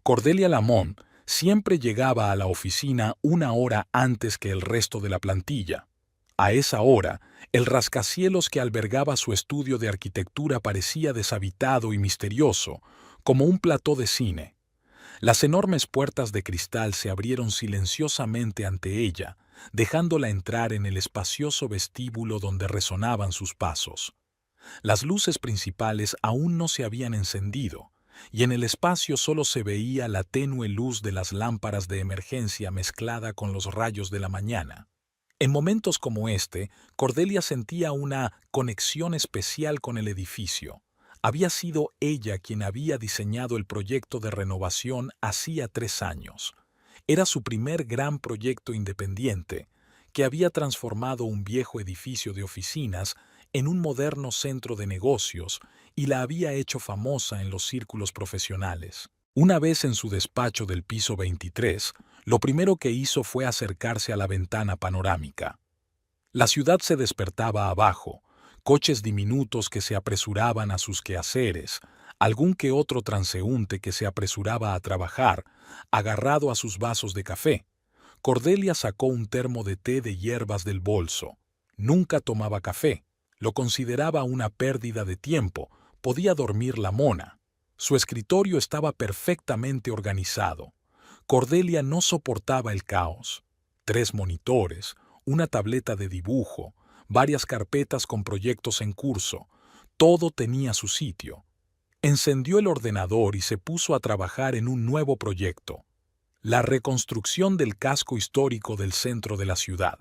Cordelia Lamont siempre llegaba a la oficina una hora antes que el resto de la plantilla. A esa hora, el rascacielos que albergaba su estudio de arquitectura parecía deshabitado y misterioso, como un plató de cine. Las enormes puertas de cristal se abrieron silenciosamente ante ella, dejándola entrar en el espacioso vestíbulo donde resonaban sus pasos. Las luces principales aún no se habían encendido, y en el espacio solo se veía la tenue luz de las lámparas de emergencia mezclada con los rayos de la mañana. En momentos como este, Cordelia sentía una conexión especial con el edificio. Había sido ella quien había diseñado el proyecto de renovación hacía 3 años. Era su primer gran proyecto independiente, que había transformado un viejo edificio de oficinas en un moderno centro de negocios y la había hecho famosa en los círculos profesionales. Una vez en su despacho del piso 23, lo primero que hizo fue acercarse a la ventana panorámica. La ciudad se despertaba abajo, coches diminutos que se apresuraban a sus quehaceres, algún que otro transeúnte que se apresuraba a trabajar, agarrado a sus vasos de café. Cordelia sacó un termo de té de hierbas del bolso. Nunca tomaba café. Lo consideraba una pérdida de tiempo. Podía dormir la mona. Su escritorio estaba perfectamente organizado. Cordelia no soportaba el caos. 3 monitores, una tableta de dibujo, varias carpetas con proyectos en curso. Todo tenía su sitio. Encendió el ordenador y se puso a trabajar en un nuevo proyecto: la reconstrucción del casco histórico del centro de la ciudad.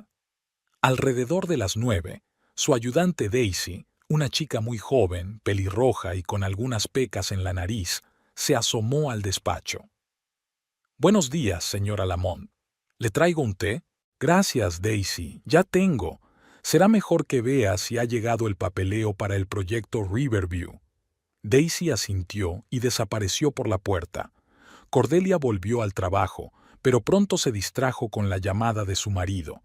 Alrededor de las 9, su ayudante Daisy, una chica muy joven, pelirroja y con algunas pecas en la nariz, se asomó al despacho. «Buenos días, señora Lamont. ¿Le traigo un té?» «Gracias, Daisy. Ya tengo. Será mejor que vea si ha llegado el papeleo para el proyecto Riverview». Daisy asintió y desapareció por la puerta. Cordelia volvió al trabajo, pero pronto se distrajo con la llamada de su marido.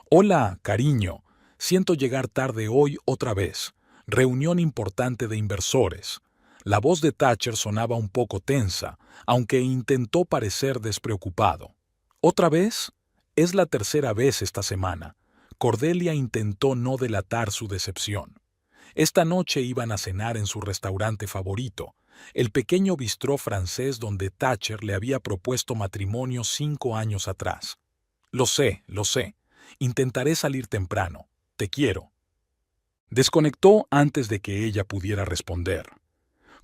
«Hola, cariño. Siento llegar tarde hoy otra vez. Reunión importante de inversores». La voz de Thatcher sonaba un poco tensa, aunque intentó parecer despreocupado. «¿Otra vez?» «Es la tercera vez esta semana». Cordelia intentó no delatar su decepción. Esta noche iban a cenar en su restaurante favorito, el pequeño bistró francés donde Thatcher le había propuesto matrimonio 5 años atrás. Lo sé. Intentaré salir temprano. Te quiero». Desconectó antes de que ella pudiera responder.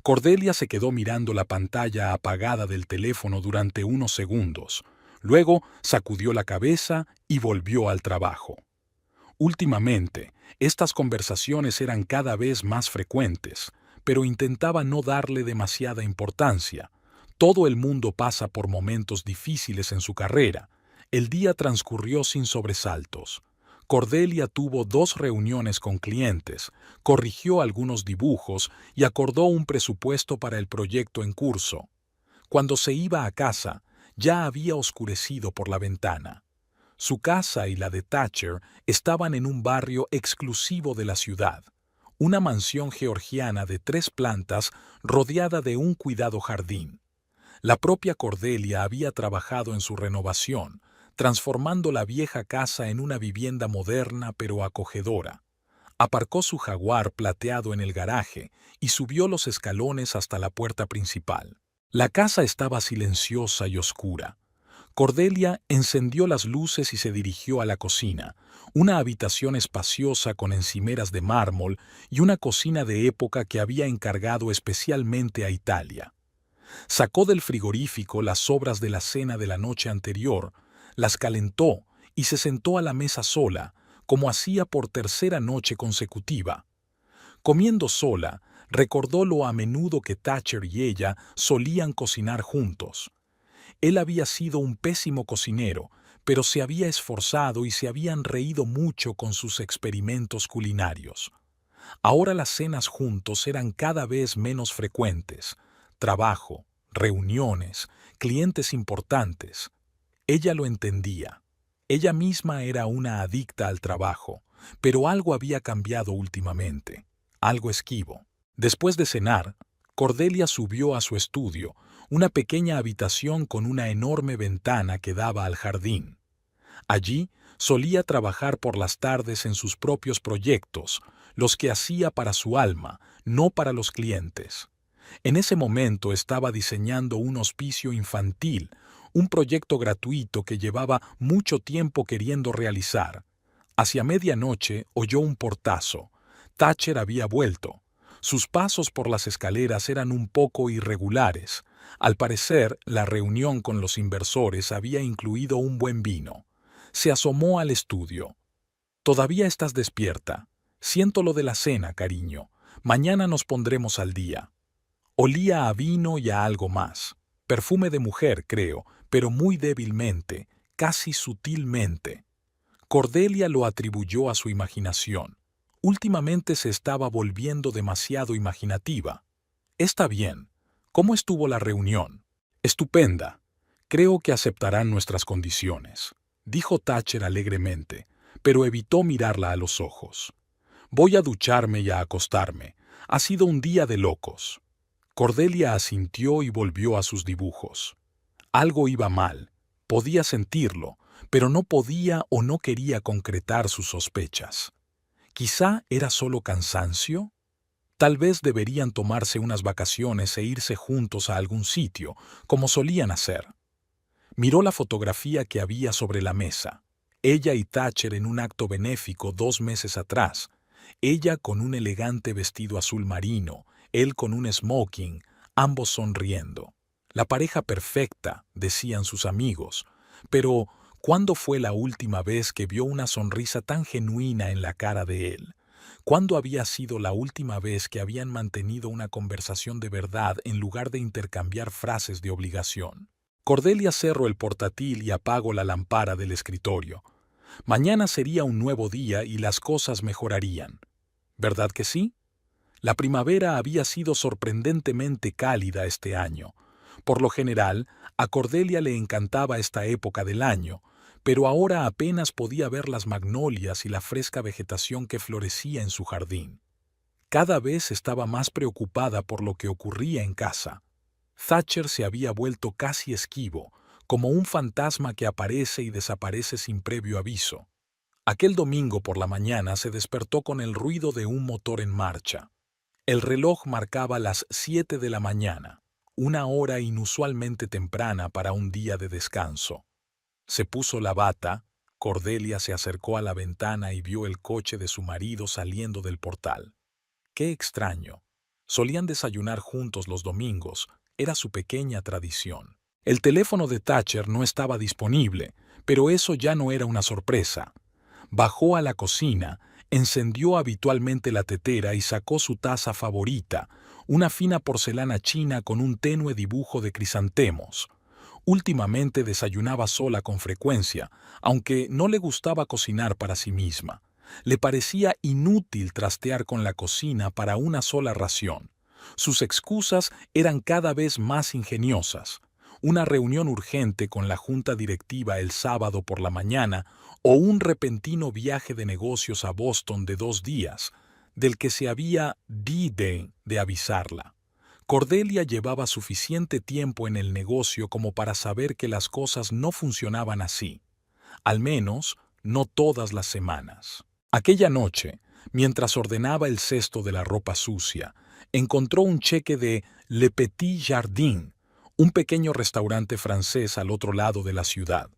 Cordelia se quedó mirando la pantalla apagada del teléfono durante unos segundos. Luego sacudió la cabeza y volvió al trabajo. Últimamente, estas conversaciones eran cada vez más frecuentes, pero intentaba no darle demasiada importancia. Todo el mundo pasa por momentos difíciles en su carrera. El día transcurrió sin sobresaltos. Cordelia tuvo 2 reuniones con clientes, corrigió algunos dibujos y acordó un presupuesto para el proyecto en curso. Cuando se iba a casa, ya había oscurecido por la ventana. Su casa y la de Thatcher estaban en un barrio exclusivo de la ciudad, una mansión georgiana de 3 plantas rodeada de un cuidado jardín. La propia Cordelia había trabajado en su renovación, transformando la vieja casa en una vivienda moderna pero acogedora. Aparcó su Jaguar plateado en el garaje y subió los escalones hasta la puerta principal. La casa estaba silenciosa y oscura. Cordelia encendió las luces y se dirigió a la cocina, una habitación espaciosa con encimeras de mármol y una cocina de época que había encargado especialmente a Italia. Sacó del frigorífico las sobras de la cena de la noche anterior, las calentó y se sentó a la mesa sola, como hacía por tercera noche consecutiva. Comiendo sola, recordó lo a menudo que Thatcher y ella solían cocinar juntos. Él había sido un pésimo cocinero, pero se había esforzado y se habían reído mucho con sus experimentos culinarios. Ahora las cenas juntos eran cada vez menos frecuentes. Trabajo, reuniones, clientes importantes. Ella lo entendía. Ella misma era una adicta al trabajo, pero algo había cambiado últimamente, algo esquivo. Después de cenar, Cordelia subió a su estudio, una pequeña habitación con una enorme ventana que daba al jardín. Allí solía trabajar por las tardes en sus propios proyectos, los que hacía para su alma, no para los clientes. En ese momento estaba diseñando un hospicio infantil, un proyecto gratuito que llevaba mucho tiempo queriendo realizar. Hacia medianoche oyó un portazo. Thatcher había vuelto. Sus pasos por las escaleras eran un poco irregulares. Al parecer, la reunión con los inversores había incluido un buen vino. Se asomó al estudio. «Todavía estás despierta. Siento lo de la cena, cariño. Mañana nos pondremos al día». Olía a vino y a algo más. Perfume de mujer, creo, pero muy débilmente, casi sutilmente. Cordelia lo atribuyó a su imaginación. Últimamente se estaba volviendo demasiado imaginativa. «Está bien. ¿Cómo estuvo la reunión?» «Estupenda. Creo que aceptarán nuestras condiciones», dijo Thatcher alegremente, pero evitó mirarla a los ojos. «Voy a ducharme y a acostarme. Ha sido un día de locos». Cordelia asintió y volvió a sus dibujos. Algo iba mal. Podía sentirlo, pero no podía o no quería concretar sus sospechas. ¿Quizá era solo cansancio? Tal vez deberían tomarse unas vacaciones e irse juntos a algún sitio, como solían hacer. Miró la fotografía que había sobre la mesa. Ella y Thatcher en un acto benéfico 2 meses atrás. Ella con un elegante vestido azul marino, él con un smoking, ambos sonriendo. La pareja perfecta, decían sus amigos. Pero, ¿cuándo fue la última vez que vio una sonrisa tan genuina en la cara de él? ¿Cuándo había sido la última vez que habían mantenido una conversación de verdad en lugar de intercambiar frases de obligación? Cordelia cerró el portátil y apagó la lámpara del escritorio. Mañana sería un nuevo día y las cosas mejorarían. ¿Verdad que sí? La primavera había sido sorprendentemente cálida este año. Por lo general, a Cordelia le encantaba esta época del año, pero ahora apenas podía ver las magnolias y la fresca vegetación que florecía en su jardín. Cada vez estaba más preocupada por lo que ocurría en casa. Thatcher se había vuelto casi esquivo, como un fantasma que aparece y desaparece sin previo aviso. Aquel domingo por la mañana se despertó con el ruido de un motor en marcha. El reloj marcaba las 7 de la mañana, una hora inusualmente temprana para un día de descanso. Se puso la bata, Cordelia se acercó a la ventana y vio el coche de su marido saliendo del portal. Qué extraño. Solían desayunar juntos los domingos, era su pequeña tradición. El teléfono de Thatcher no estaba disponible, pero eso ya no era una sorpresa. Bajó a la cocina, encendió habitualmente la tetera y sacó su taza favorita, una fina porcelana china con un tenue dibujo de crisantemos. Últimamente desayunaba sola con frecuencia, aunque no le gustaba cocinar para sí misma. Le parecía inútil trastear con la cocina para una sola ración. Sus excusas eran cada vez más ingeniosas. Una reunión urgente con la junta directiva el sábado por la mañana o un repentino viaje de negocios a Boston de 2 días, del que se había de avisarla. Cordelia llevaba suficiente tiempo en el negocio como para saber que las cosas no funcionaban así. Al menos, no todas las semanas. Aquella noche, mientras ordenaba el cesto de la ropa sucia, encontró un cheque de Le Petit Jardin, un pequeño restaurante francés al otro lado de la ciudad.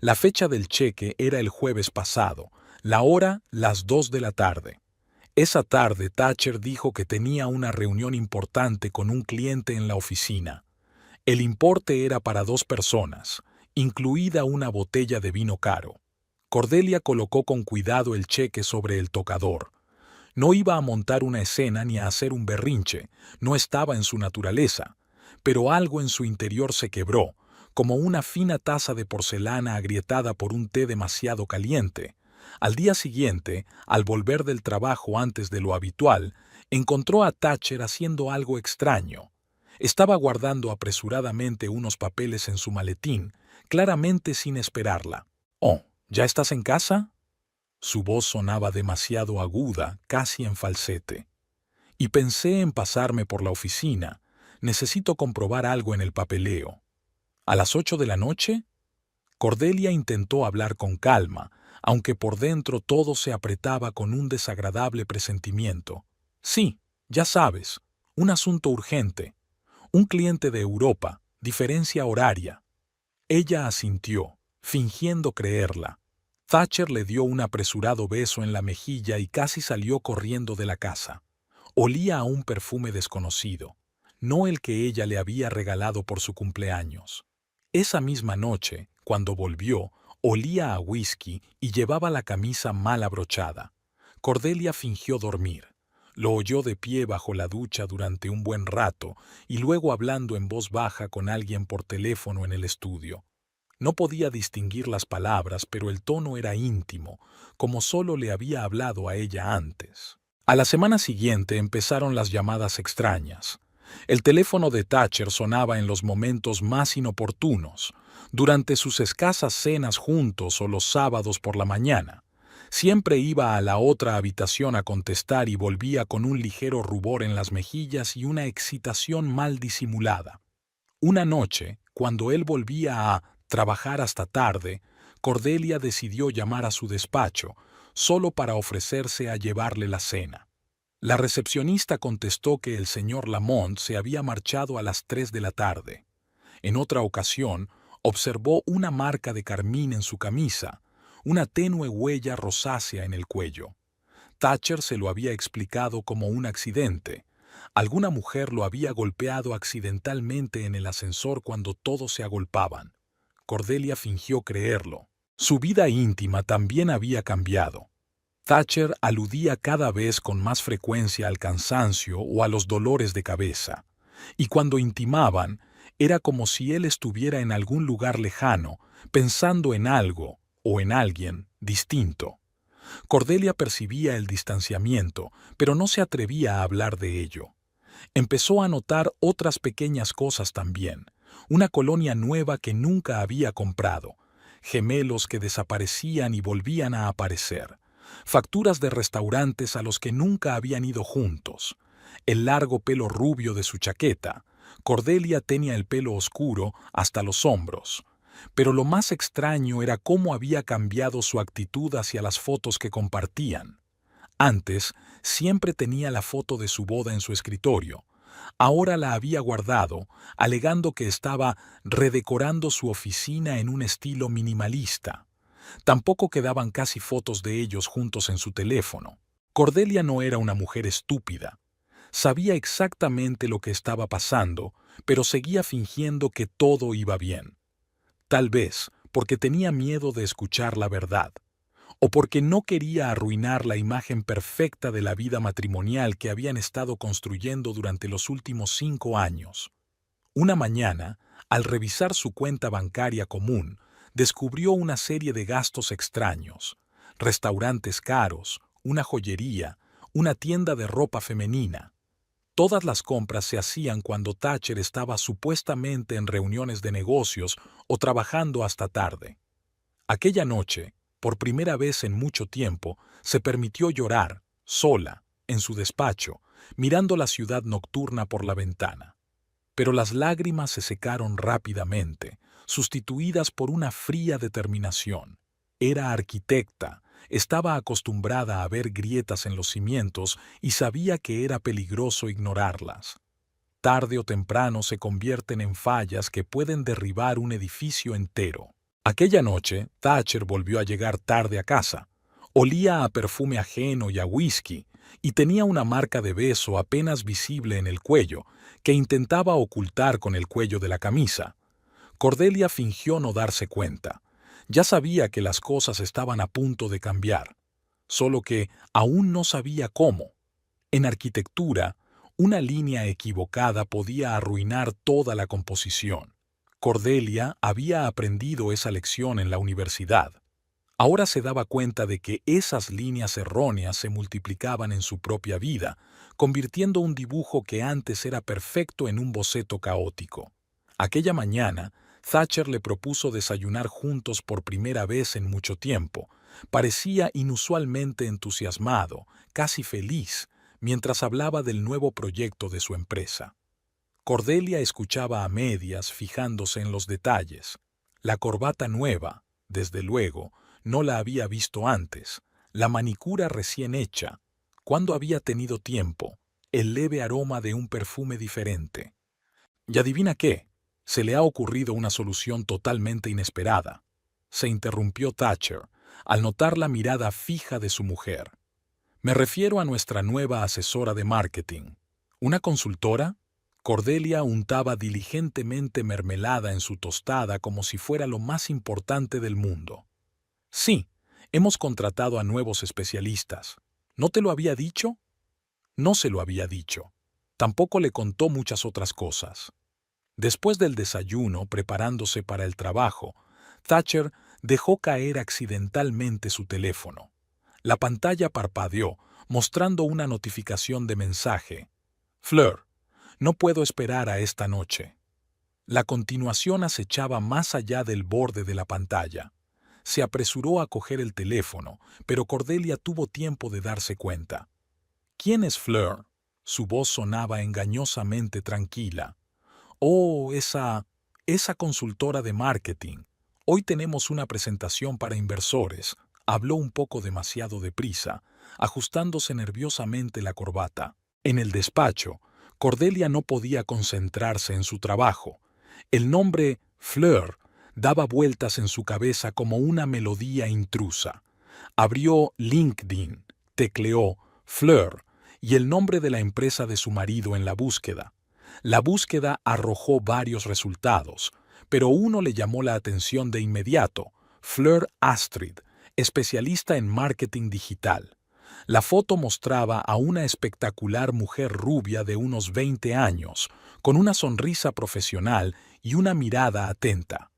La fecha del cheque era el jueves pasado, la hora las 2 de la tarde. Esa tarde Thatcher dijo que tenía una reunión importante con un cliente en la oficina. El importe era para 2 personas, incluida una botella de vino caro. Cordelia colocó con cuidado el cheque sobre el tocador. No iba a montar una escena ni a hacer un berrinche, no estaba en su naturaleza, pero algo en su interior se quebró, como una fina taza de porcelana agrietada por un té demasiado caliente. Al día siguiente, al volver del trabajo antes de lo habitual, encontró a Thatcher haciendo algo extraño. Estaba guardando apresuradamente unos papeles en su maletín, claramente sin esperarla. «Oh, ¿ya estás en casa?» Su voz sonaba demasiado aguda, casi en falsete. «Y pensé en pasarme por la oficina. Necesito comprobar algo en el papeleo. ¿A las 8 de la noche? Cordelia intentó hablar con calma, aunque por dentro todo se apretaba con un desagradable presentimiento. Sí, ya sabes, un asunto urgente. Un cliente de Europa, diferencia horaria. Ella asintió, fingiendo creerla. Thatcher le dio un apresurado beso en la mejilla y casi salió corriendo de la casa. Olía a un perfume desconocido, no el que ella le había regalado por su cumpleaños. Esa misma noche, cuando volvió, olía a whisky y llevaba la camisa mal abrochada. Cordelia fingió dormir. Lo oyó de pie bajo la ducha durante un buen rato y luego hablando en voz baja con alguien por teléfono en el estudio. No podía distinguir las palabras, pero el tono era íntimo, como solo le había hablado a ella antes. A la semana siguiente empezaron las llamadas extrañas. El teléfono de Thatcher sonaba en los momentos más inoportunos, durante sus escasas cenas juntos o los sábados por la mañana. Siempre iba a la otra habitación a contestar y volvía con un ligero rubor en las mejillas y una excitación mal disimulada. Una noche, cuando él volvía a trabajar hasta tarde, Cordelia decidió llamar a su despacho, solo para ofrecerse a llevarle la cena. La recepcionista contestó que el señor Lamont se había marchado a las 3 de la tarde. En otra ocasión, observó una marca de carmín en su camisa, una tenue huella rosácea en el cuello. Thatcher se lo había explicado como un accidente. Alguna mujer lo había golpeado accidentalmente en el ascensor cuando todos se agolpaban. Cordelia fingió creerlo. Su vida íntima también había cambiado. Thatcher aludía cada vez con más frecuencia al cansancio o a los dolores de cabeza, y cuando intimaban, era como si él estuviera en algún lugar lejano, pensando en algo o en alguien distinto. Cordelia percibía el distanciamiento, pero no se atrevía a hablar de ello. Empezó a notar otras pequeñas cosas también, una colonia nueva que nunca había comprado, gemelos que desaparecían y volvían a aparecer, facturas de restaurantes a los que nunca habían ido juntos, el largo pelo rubio de su chaqueta. Cordelia tenía el pelo oscuro hasta los hombros. Pero lo más extraño era cómo había cambiado su actitud hacia las fotos que compartían. Antes, siempre tenía la foto de su boda en su escritorio. Ahora la había guardado, alegando que estaba redecorando su oficina en un estilo minimalista. Tampoco quedaban casi fotos de ellos juntos en su teléfono. Cordelia no era una mujer estúpida. Sabía exactamente lo que estaba pasando, pero seguía fingiendo que todo iba bien. Tal vez porque tenía miedo de escuchar la verdad, o porque no quería arruinar la imagen perfecta de la vida matrimonial que habían estado construyendo durante los últimos 5 años. Una mañana, al revisar su cuenta bancaria común, descubrió una serie de gastos extraños: restaurantes caros, una joyería, una tienda de ropa femenina. Todas las compras se hacían cuando Thatcher estaba supuestamente en reuniones de negocios o trabajando hasta tarde. Aquella noche, por primera vez en mucho tiempo, se permitió llorar, sola, en su despacho, mirando la ciudad nocturna por la ventana. Pero las lágrimas se secaron rápidamente, sustituidas por una fría determinación. Era arquitecta, estaba acostumbrada a ver grietas en los cimientos y sabía que era peligroso ignorarlas. Tarde o temprano se convierten en fallas que pueden derribar un edificio entero. Aquella noche, Thatcher volvió a llegar tarde a casa. Olía a perfume ajeno y a whisky, y tenía una marca de beso apenas visible en el cuello, que intentaba ocultar con el cuello de la camisa. Cordelia fingió no darse cuenta. Ya sabía que las cosas estaban a punto de cambiar, solo que aún no sabía cómo. En arquitectura, una línea equivocada podía arruinar toda la composición. Cordelia había aprendido esa lección en la universidad. Ahora se daba cuenta de que esas líneas erróneas se multiplicaban en su propia vida, convirtiendo un dibujo que antes era perfecto en un boceto caótico. Aquella mañana, Thatcher le propuso desayunar juntos por primera vez en mucho tiempo. Parecía inusualmente entusiasmado, casi feliz, mientras hablaba del nuevo proyecto de su empresa. Cordelia escuchaba a medias, fijándose en los detalles. La corbata nueva, desde luego, no la había visto antes. La manicura recién hecha. ¿Cuándo había tenido tiempo? El leve aroma de un perfume diferente. ¿Y adivina qué? Se le ha ocurrido una solución totalmente inesperada. Se interrumpió Thatcher, al notar la mirada fija de su mujer. Me refiero a nuestra nueva asesora de marketing. ¿Una consultora? Cordelia untaba diligentemente mermelada en su tostada como si fuera lo más importante del mundo. Sí, hemos contratado a nuevos especialistas. ¿No te lo había dicho? No se lo había dicho. Tampoco le contó muchas otras cosas. Después del desayuno, preparándose para el trabajo, Thatcher dejó caer accidentalmente su teléfono. La pantalla parpadeó, mostrando una notificación de mensaje. Fleur, no puedo esperar a esta noche. La continuación acechaba más allá del borde de la pantalla. Se apresuró a coger el teléfono, pero Cordelia tuvo tiempo de darse cuenta. ¿Quién es Fleur? Su voz sonaba engañosamente tranquila. Oh, esa consultora de marketing. Hoy tenemos una presentación para inversores. Habló un poco demasiado deprisa, ajustándose nerviosamente la corbata. En el despacho, Cordelia no podía concentrarse en su trabajo. El nombre Fleur daba vueltas en su cabeza como una melodía intrusa. Abrió LinkedIn, tecleó Fleur y el nombre de la empresa de su marido en la búsqueda. La búsqueda arrojó varios resultados, pero uno le llamó la atención de inmediato: Fleur Astrid, especialista en marketing digital. La foto mostraba a una espectacular mujer rubia de unos 20 años, con una sonrisa profesional y una mirada atenta.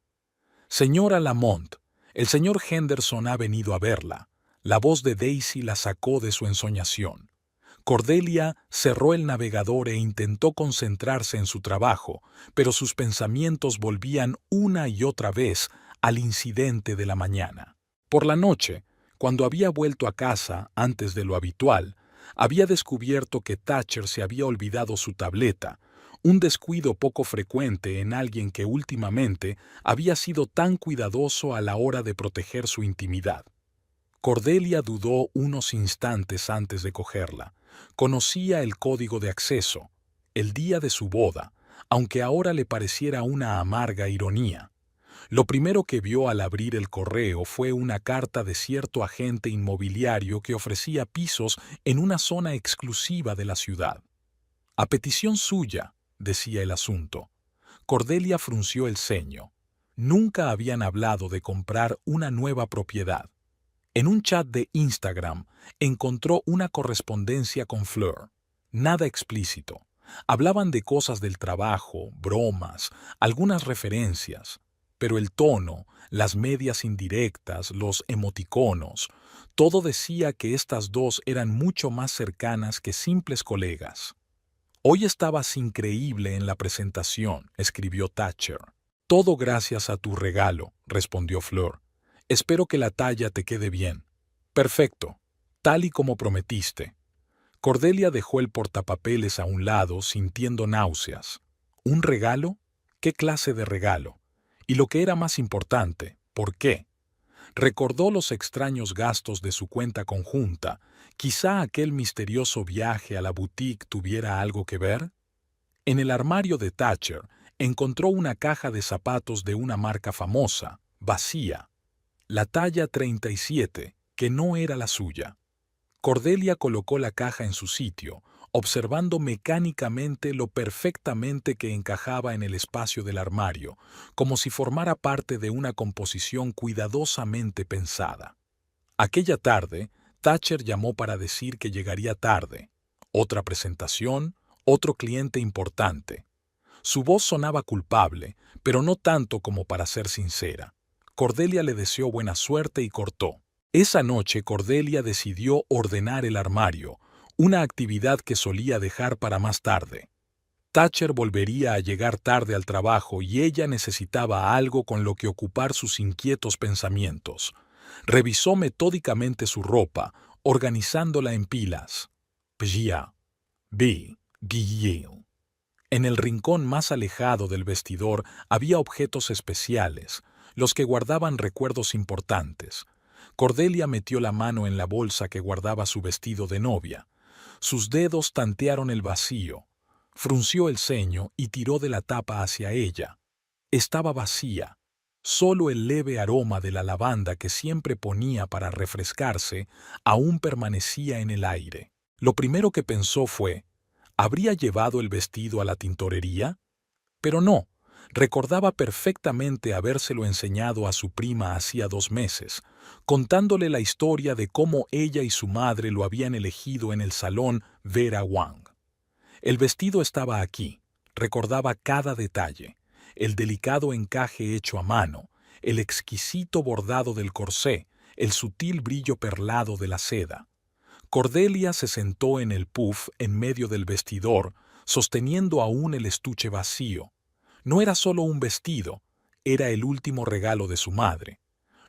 Señora Lamont, el señor Henderson ha venido a verla. La voz de Daisy la sacó de su ensoñación. Cordelia cerró el navegador e intentó concentrarse en su trabajo, pero sus pensamientos volvían una y otra vez al incidente de la mañana. Por la noche, cuando había vuelto a casa antes de lo habitual, había descubierto que Thatcher se había olvidado su tableta, un descuido poco frecuente en alguien que últimamente había sido tan cuidadoso a la hora de proteger su intimidad. Cordelia dudó unos instantes antes de cogerla. Conocía el código de acceso, el día de su boda, aunque ahora le pareciera una amarga ironía. Lo primero que vio al abrir el correo fue una carta de cierto agente inmobiliario que ofrecía pisos en una zona exclusiva de la ciudad. A petición suya, decía el asunto. Cordelia frunció el ceño. Nunca habían hablado de comprar una nueva propiedad. En un chat de Instagram encontró una correspondencia con Fleur. Nada explícito. Hablaban de cosas del trabajo, bromas, algunas referencias. Pero el tono, las medias indirectas, los emoticonos, todo decía que estas dos eran mucho más cercanas que simples colegas. Hoy estabas increíble en la presentación, escribió Thatcher. Todo gracias a tu regalo, respondió Fleur. Espero que la talla te quede bien. Perfecto, tal y como prometiste. Cordelia dejó el portapapeles a un lado, sintiendo náuseas. ¿Un regalo? ¿Qué clase de regalo? Y lo que era más importante, ¿por qué? Recordó los extraños gastos de su cuenta conjunta. ¿Quizá aquel misterioso viaje a la boutique tuviera algo que ver? En el armario de Thatcher encontró una caja de zapatos de una marca famosa, vacía. La talla 37, que no era la suya. Cordelia colocó la caja en su sitio, observando mecánicamente lo perfectamente que encajaba en el espacio del armario, como si formara parte de una composición cuidadosamente pensada. Aquella tarde, Thatcher llamó para decir que llegaría tarde. Otra presentación, otro cliente importante. Su voz sonaba culpable, pero no tanto como para ser sincera. Cordelia le deseó buena suerte y cortó. Esa noche Cordelia decidió ordenar el armario, una actividad que solía dejar para más tarde. Thatcher volvería a llegar tarde al trabajo y ella necesitaba algo con lo que ocupar sus inquietos pensamientos. Revisó metódicamente su ropa, organizándola en pilas. Pgia, B, Guille. En el rincón más alejado del vestidor había objetos especiales, los que guardaban recuerdos importantes. Cordelia metió la mano en la bolsa que guardaba su vestido de novia. Sus dedos tantearon el vacío. Frunció el ceño y tiró de la tapa hacia ella. Estaba vacía. Solo el leve aroma de la lavanda que siempre ponía para refrescarse aún permanecía en el aire. Lo primero que pensó fue, ¿habría llevado el vestido a la tintorería? Pero no, recordaba perfectamente habérselo enseñado a su prima hacía 2 meses, contándole la historia de cómo ella y su madre lo habían elegido en el salón Vera Wang. El vestido estaba aquí, recordaba cada detalle, el delicado encaje hecho a mano, el exquisito bordado del corsé, el sutil brillo perlado de la seda. Cordelia se sentó en el puff en medio del vestidor, sosteniendo aún el estuche vacío. No era solo un vestido, era el último regalo de su madre.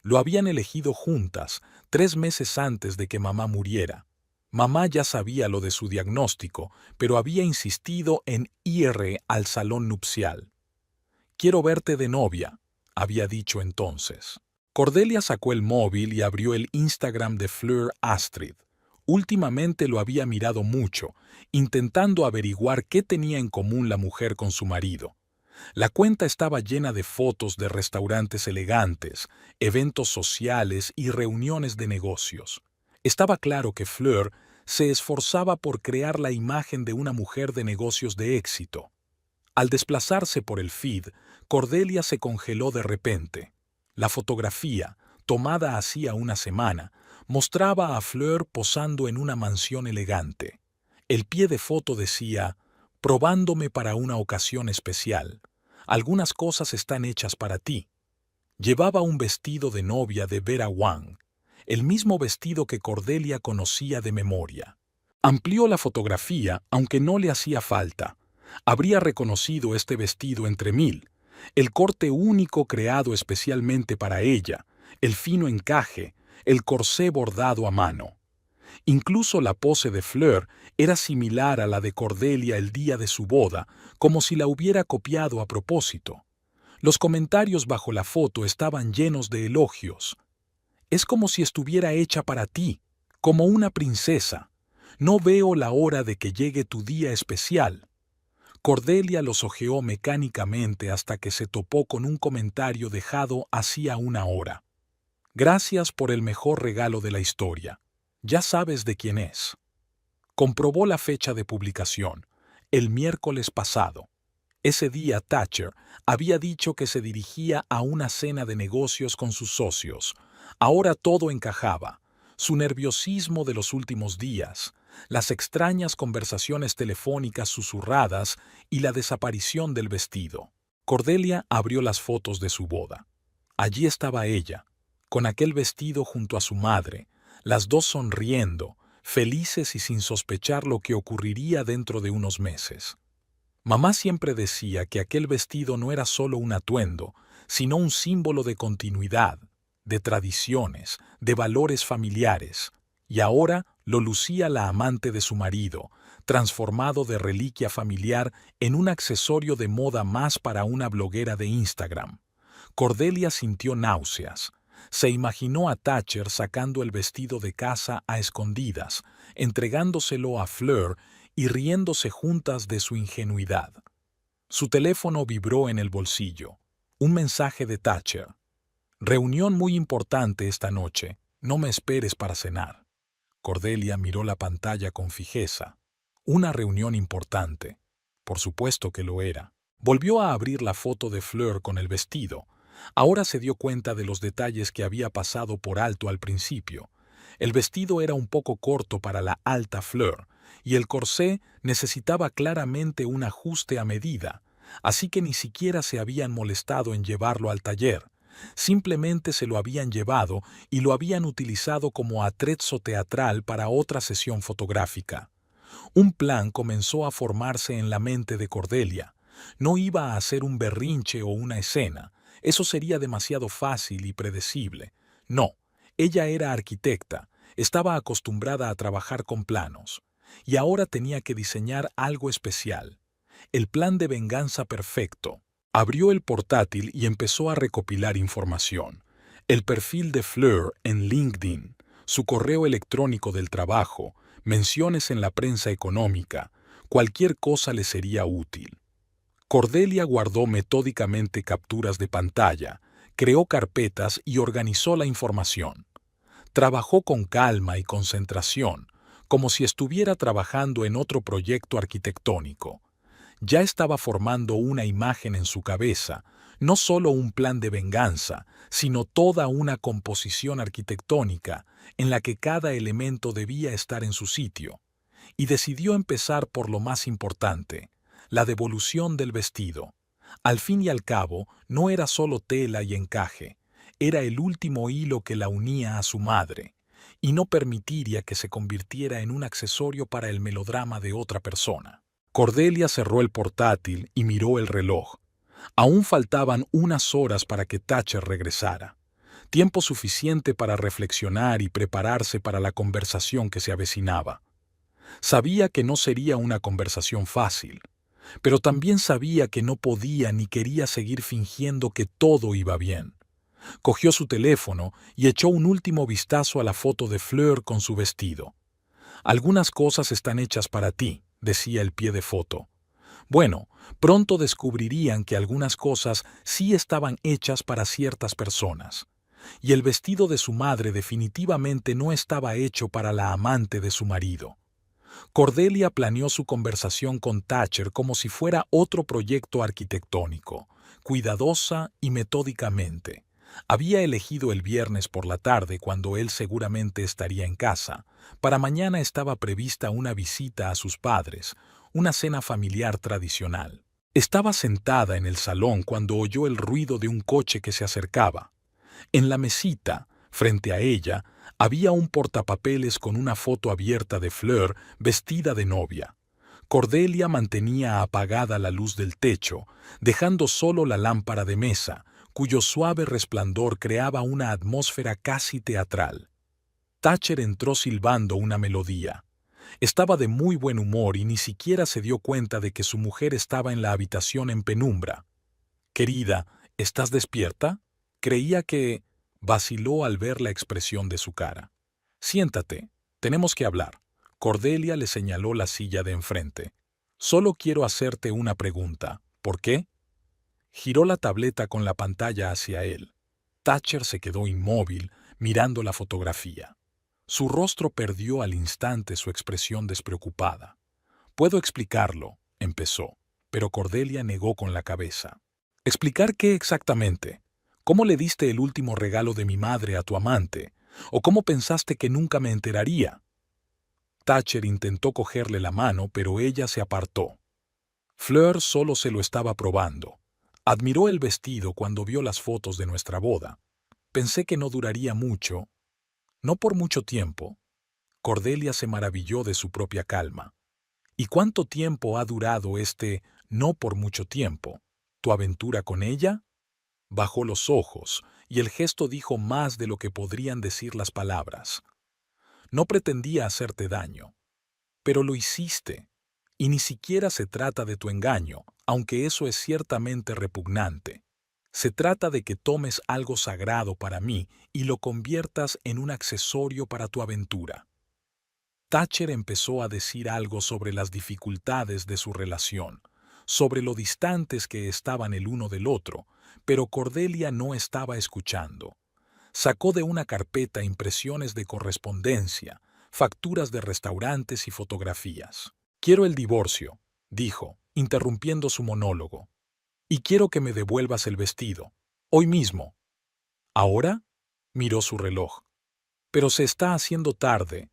Lo habían elegido juntas, 3 meses antes de que mamá muriera. Mamá ya sabía lo de su diagnóstico, pero había insistido en ir al salón nupcial. «Quiero verte de novia», había dicho entonces. Cordelia sacó el móvil y abrió el Instagram de Fleur Astrid. Últimamente lo había mirado mucho, intentando averiguar qué tenía en común la mujer con su marido. La cuenta estaba llena de fotos de restaurantes elegantes, eventos sociales y reuniones de negocios. Estaba claro que Fleur se esforzaba por crear la imagen de una mujer de negocios de éxito. Al desplazarse por el feed, Cordelia se congeló de repente. La fotografía, tomada hacía una semana, mostraba a Fleur posando en una mansión elegante. El pie de foto decía, «Probándome para una ocasión especial. Algunas cosas están hechas para ti». Llevaba un vestido de novia de Vera Wang, el mismo vestido que Cordelia conocía de memoria. Amplió la fotografía, aunque no le hacía falta. Habría reconocido este vestido entre mil, el corte único creado especialmente para ella, el fino encaje, el corsé bordado a mano. Incluso la pose de Fleur era similar a la de Cordelia el día de su boda, como si la hubiera copiado a propósito. Los comentarios bajo la foto estaban llenos de elogios. «Es como si estuviera hecha para ti, como una princesa. No veo la hora de que llegue tu día especial». Cordelia los hojeó mecánicamente hasta que se topó con un comentario dejado hacía una hora. «Gracias por el mejor regalo de la historia. Ya sabes de quién es». Comprobó la fecha de publicación, el miércoles pasado. Ese día Thatcher había dicho que se dirigía a una cena de negocios con sus socios. Ahora todo encajaba. Su nerviosismo de los últimos días, las extrañas conversaciones telefónicas susurradas y la desaparición del vestido. Cordelia abrió las fotos de su boda. Allí estaba ella, con aquel vestido junto a su madre, las dos sonriendo, felices y sin sospechar lo que ocurriría dentro de unos meses. Mamá siempre decía que aquel vestido no era solo un atuendo, sino un símbolo de continuidad, de tradiciones, de valores familiares, y ahora lo lucía la amante de su marido, transformado de reliquia familiar en un accesorio de moda más para una bloguera de Instagram. Cordelia sintió náuseas. Se imaginó a Thatcher sacando el vestido de casa a escondidas, entregándoselo a Fleur y riéndose juntas de su ingenuidad. Su teléfono vibró en el bolsillo. Un mensaje de Thatcher. «Reunión muy importante esta noche. No me esperes para cenar». Cordelia miró la pantalla con fijeza. Una reunión importante. Por supuesto que lo era. Volvió a abrir la foto de Fleur con el vestido. Ahora se dio cuenta de los detalles que había pasado por alto al principio. El vestido era un poco corto para la alta Fleur, y el corsé necesitaba claramente un ajuste a medida, así que ni siquiera se habían molestado en llevarlo al taller. Simplemente se lo habían llevado y lo habían utilizado como atrezzo teatral para otra sesión fotográfica. Un plan comenzó a formarse en la mente de Cordelia. No iba a hacer un berrinche o una escena. Eso sería demasiado fácil y predecible. No, ella era arquitecta, estaba acostumbrada a trabajar con planos. Y ahora tenía que diseñar algo especial. El plan de venganza perfecto. Abrió el portátil y empezó a recopilar información. El perfil de Fleur en LinkedIn, su correo electrónico del trabajo, menciones en la prensa económica, cualquier cosa le sería útil. Cordelia guardó metódicamente capturas de pantalla, creó carpetas y organizó la información. Trabajó con calma y concentración, como si estuviera trabajando en otro proyecto arquitectónico. Ya estaba formando una imagen en su cabeza, no solo un plan de venganza, sino toda una composición arquitectónica en la que cada elemento debía estar en su sitio. Y decidió empezar por lo más importante, la devolución del vestido. Al fin y al cabo, no era solo tela y encaje, era el último hilo que la unía a su madre, y no permitiría que se convirtiera en un accesorio para el melodrama de otra persona. Cordelia cerró el portátil y miró el reloj. Aún faltaban unas horas para que Thatcher regresara. Tiempo suficiente para reflexionar y prepararse para la conversación que se avecinaba. Sabía que no sería una conversación fácil, pero también sabía que no podía ni quería seguir fingiendo que todo iba bien. Cogió su teléfono y echó un último vistazo a la foto de Fleur con su vestido. Algunas cosas están hechas para ti, decía el pie de foto. Bueno, pronto descubrirían que algunas cosas sí estaban hechas para ciertas personas. Y el vestido de su madre definitivamente no estaba hecho para la amante de su marido. Cordelia planeó su conversación con Thatcher como si fuera otro proyecto arquitectónico, cuidadosa y metódicamente. Había elegido el viernes por la tarde cuando él seguramente estaría en casa. Para mañana estaba prevista una visita a sus padres, una cena familiar tradicional. Estaba sentada en el salón cuando oyó el ruido de un coche que se acercaba. En la mesita, frente a ella, había un portapapeles con una foto abierta de Fleur vestida de novia. Cordelia mantenía apagada la luz del techo, dejando solo la lámpara de mesa, cuyo suave resplandor creaba una atmósfera casi teatral. Thatcher entró silbando una melodía. Estaba de muy buen humor y ni siquiera se dio cuenta de que su mujer estaba en la habitación en penumbra. «Querida, ¿estás despierta?» Creía que... Vaciló al ver la expresión de su cara. «Siéntate, tenemos que hablar». Cordelia le señaló la silla de enfrente. «Solo quiero hacerte una pregunta. ¿Por qué?» Giró la tableta con la pantalla hacia él. Thatcher se quedó inmóvil, mirando la fotografía. Su rostro perdió al instante su expresión despreocupada. «Puedo explicarlo», empezó, pero Cordelia negó con la cabeza. «¿Explicar qué exactamente? ¿Cómo le diste el último regalo de mi madre a tu amante? ¿O cómo pensaste que nunca me enteraría?» Thatcher intentó cogerle la mano, pero ella se apartó. Fleur solo se lo estaba probando. Admiró el vestido cuando vio las fotos de nuestra boda. Pensé que no duraría mucho. No por mucho tiempo. Cordelia se maravilló de su propia calma. ¿Y cuánto tiempo ha durado este no por mucho tiempo? ¿Tu aventura con ella? Bajó los ojos, y el gesto dijo más de lo que podrían decir las palabras. No pretendía hacerte daño, pero lo hiciste, y ni siquiera se trata de tu engaño, aunque eso es ciertamente repugnante. Se trata de que tomes algo sagrado para mí y lo conviertas en un accesorio para tu aventura. Thatcher empezó a decir algo sobre las dificultades de su relación, sobre lo distantes que estaban el uno del otro, pero Cordelia no estaba escuchando. Sacó de una carpeta impresiones de correspondencia, facturas de restaurantes y fotografías. «Quiero el divorcio», dijo, interrumpiendo su monólogo. «Y quiero que me devuelvas el vestido. Hoy mismo». «¿Ahora?» Miró su reloj. «Pero se está haciendo tarde.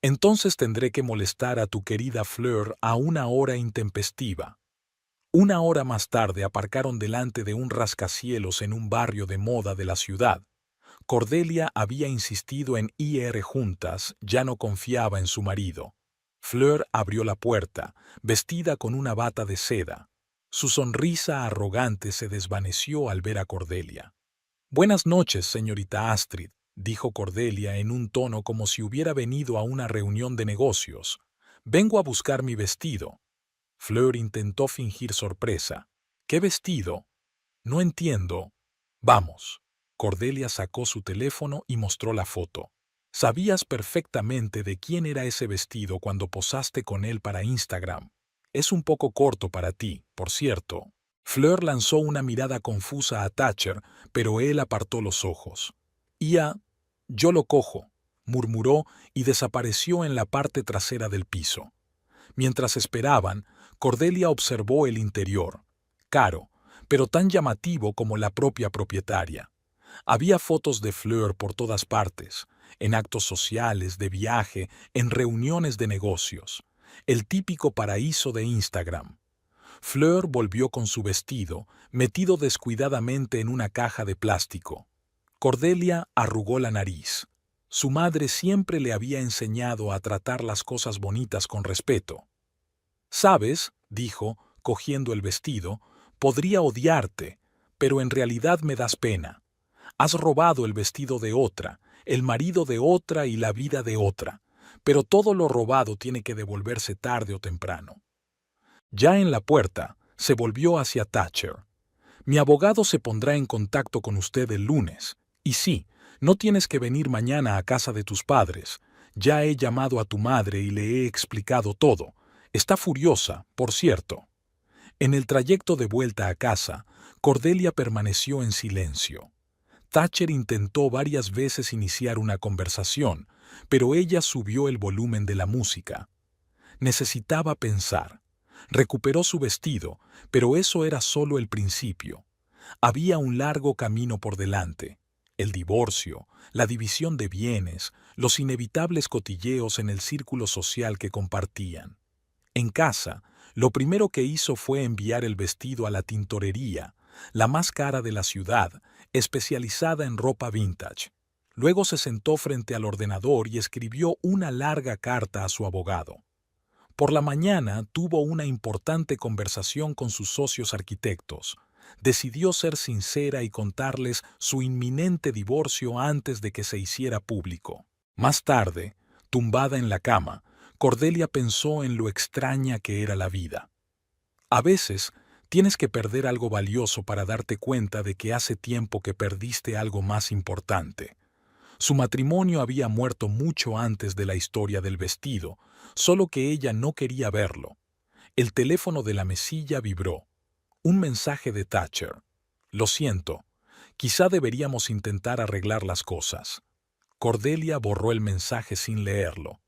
Entonces tendré que molestar a tu querida Fleur a una hora intempestiva». Una hora más tarde aparcaron delante de un rascacielos en un barrio de moda de la ciudad. Cordelia había insistido en ir juntas, ya no confiaba en su marido. Fleur abrió la puerta, vestida con una bata de seda. Su sonrisa arrogante se desvaneció al ver a Cordelia. «Buenas noches, señorita Astrid», dijo Cordelia en un tono como si hubiera venido a una reunión de negocios. «Vengo a buscar mi vestido». Fleur intentó fingir sorpresa. ¿Qué vestido? No entiendo. Vamos. Cordelia sacó su teléfono y mostró la foto. Sabías perfectamente de quién era ese vestido cuando posaste con él para Instagram. Es un poco corto para ti, por cierto. Fleur lanzó una mirada confusa a Thatcher, pero él apartó los ojos. Yo lo cojo, murmuró y desapareció en la parte trasera del piso. Mientras esperaban, Cordelia observó el interior. Caro, pero tan llamativo como la propia propietaria. Había fotos de Fleur por todas partes, en actos sociales, de viaje, en reuniones de negocios. El típico paraíso de Instagram. Fleur volvió con su vestido, metido descuidadamente en una caja de plástico. Cordelia arrugó la nariz. Su madre siempre le había enseñado a tratar las cosas bonitas con respeto. «Sabes», dijo, cogiendo el vestido, «podría odiarte, pero en realidad me das pena. Has robado el vestido de otra, el marido de otra y la vida de otra, pero todo lo robado tiene que devolverse tarde o temprano». Ya en la puerta, se volvió hacia Thatcher. «Mi abogado se pondrá en contacto con usted el lunes. Y sí, no tienes que venir mañana a casa de tus padres. Ya he llamado a tu madre y le he explicado todo. Está furiosa, por cierto». En el trayecto de vuelta a casa, Cordelia permaneció en silencio. Thatcher intentó varias veces iniciar una conversación, pero ella subió el volumen de la música. Necesitaba pensar. Recuperó su vestido, pero eso era solo el principio. Había un largo camino por delante. El divorcio, la división de bienes, los inevitables cotilleos en el círculo social que compartían. En casa, lo primero que hizo fue enviar el vestido a la tintorería, la más cara de la ciudad, especializada en ropa vintage. Luego se sentó frente al ordenador y escribió una larga carta a su abogado. Por la mañana tuvo una importante conversación con sus socios arquitectos. Decidió ser sincera y contarles su inminente divorcio antes de que se hiciera público. Más tarde, tumbada en la cama, Cordelia pensó en lo extraña que era la vida. A veces, tienes que perder algo valioso para darte cuenta de que hace tiempo que perdiste algo más importante. Su matrimonio había muerto mucho antes de la historia del vestido, solo que ella no quería verlo. El teléfono de la mesilla vibró. Un mensaje de Thatcher. «Lo siento, quizá deberíamos intentar arreglar las cosas». Cordelia borró el mensaje sin leerlo.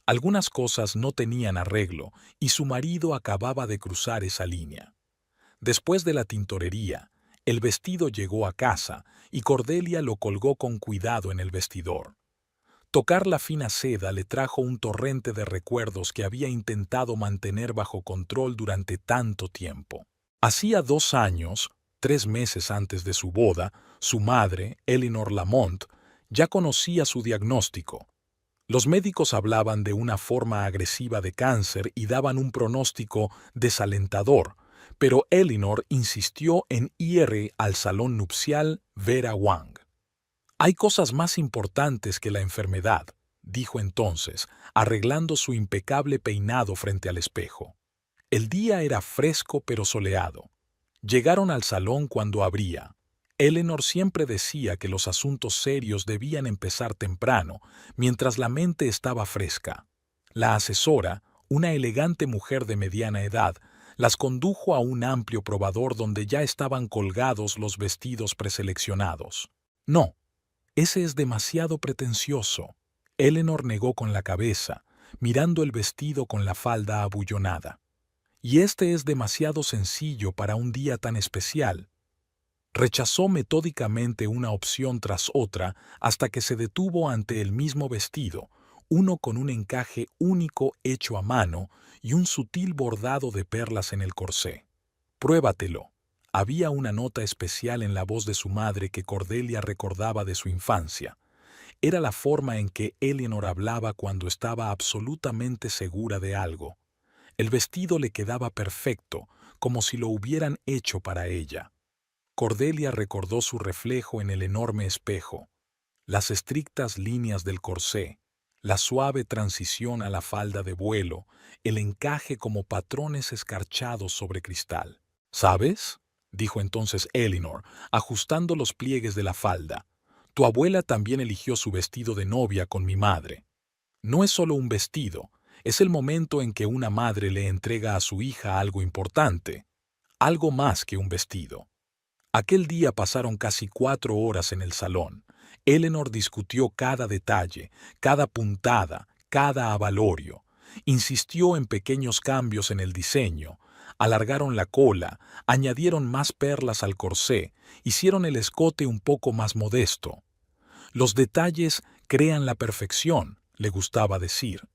Algunas cosas no tenían arreglo y su marido acababa de cruzar esa línea. Después de la tintorería, el vestido llegó a casa y Cordelia lo colgó con cuidado en el vestidor. Tocar la fina seda le trajo un torrente de recuerdos que había intentado mantener bajo control durante tanto tiempo. Hacía 2 años, 3 meses antes de su boda, su madre, Eleanor Lamont, ya conocía su diagnóstico. Los médicos hablaban de una forma agresiva de cáncer y daban un pronóstico desalentador, pero Eleanor insistió en ir al salón nupcial Vera Wang. «Hay cosas más importantes que la enfermedad», dijo entonces, arreglando su impecable peinado frente al espejo. El día era fresco pero soleado. Llegaron al salón cuando abría. Eleanor siempre decía que los asuntos serios debían empezar temprano, mientras la mente estaba fresca. La asesora, una elegante mujer de mediana edad, las condujo a un amplio probador donde ya estaban colgados los vestidos preseleccionados. «No, ese es demasiado pretencioso». Eleanor negó con la cabeza, mirando el vestido con la falda abullonada. «Y este es demasiado sencillo para un día tan especial». Rechazó metódicamente una opción tras otra hasta que se detuvo ante el mismo vestido, uno con un encaje único hecho a mano y un sutil bordado de perlas en el corsé. «Pruébatelo». Había una nota especial en la voz de su madre que Cordelia recordaba de su infancia. Era la forma en que Eleanor hablaba cuando estaba absolutamente segura de algo. El vestido le quedaba perfecto, como si lo hubieran hecho para ella. Cordelia recordó su reflejo en el enorme espejo, las estrictas líneas del corsé, la suave transición a la falda de vuelo, el encaje como patrones escarchados sobre cristal. ¿Sabes?, dijo entonces Eleanor, ajustando los pliegues de la falda. Tu abuela también eligió su vestido de novia con mi madre. No es solo un vestido, es el momento en que una madre le entrega a su hija algo importante, algo más que un vestido. Aquel día pasaron casi 4 horas en el salón. Eleanor discutió cada detalle, cada puntada, cada avalorio. Insistió en pequeños cambios en el diseño. Alargaron la cola, añadieron más perlas al corsé, hicieron el escote un poco más modesto. Los detalles crean la perfección, le gustaba decir.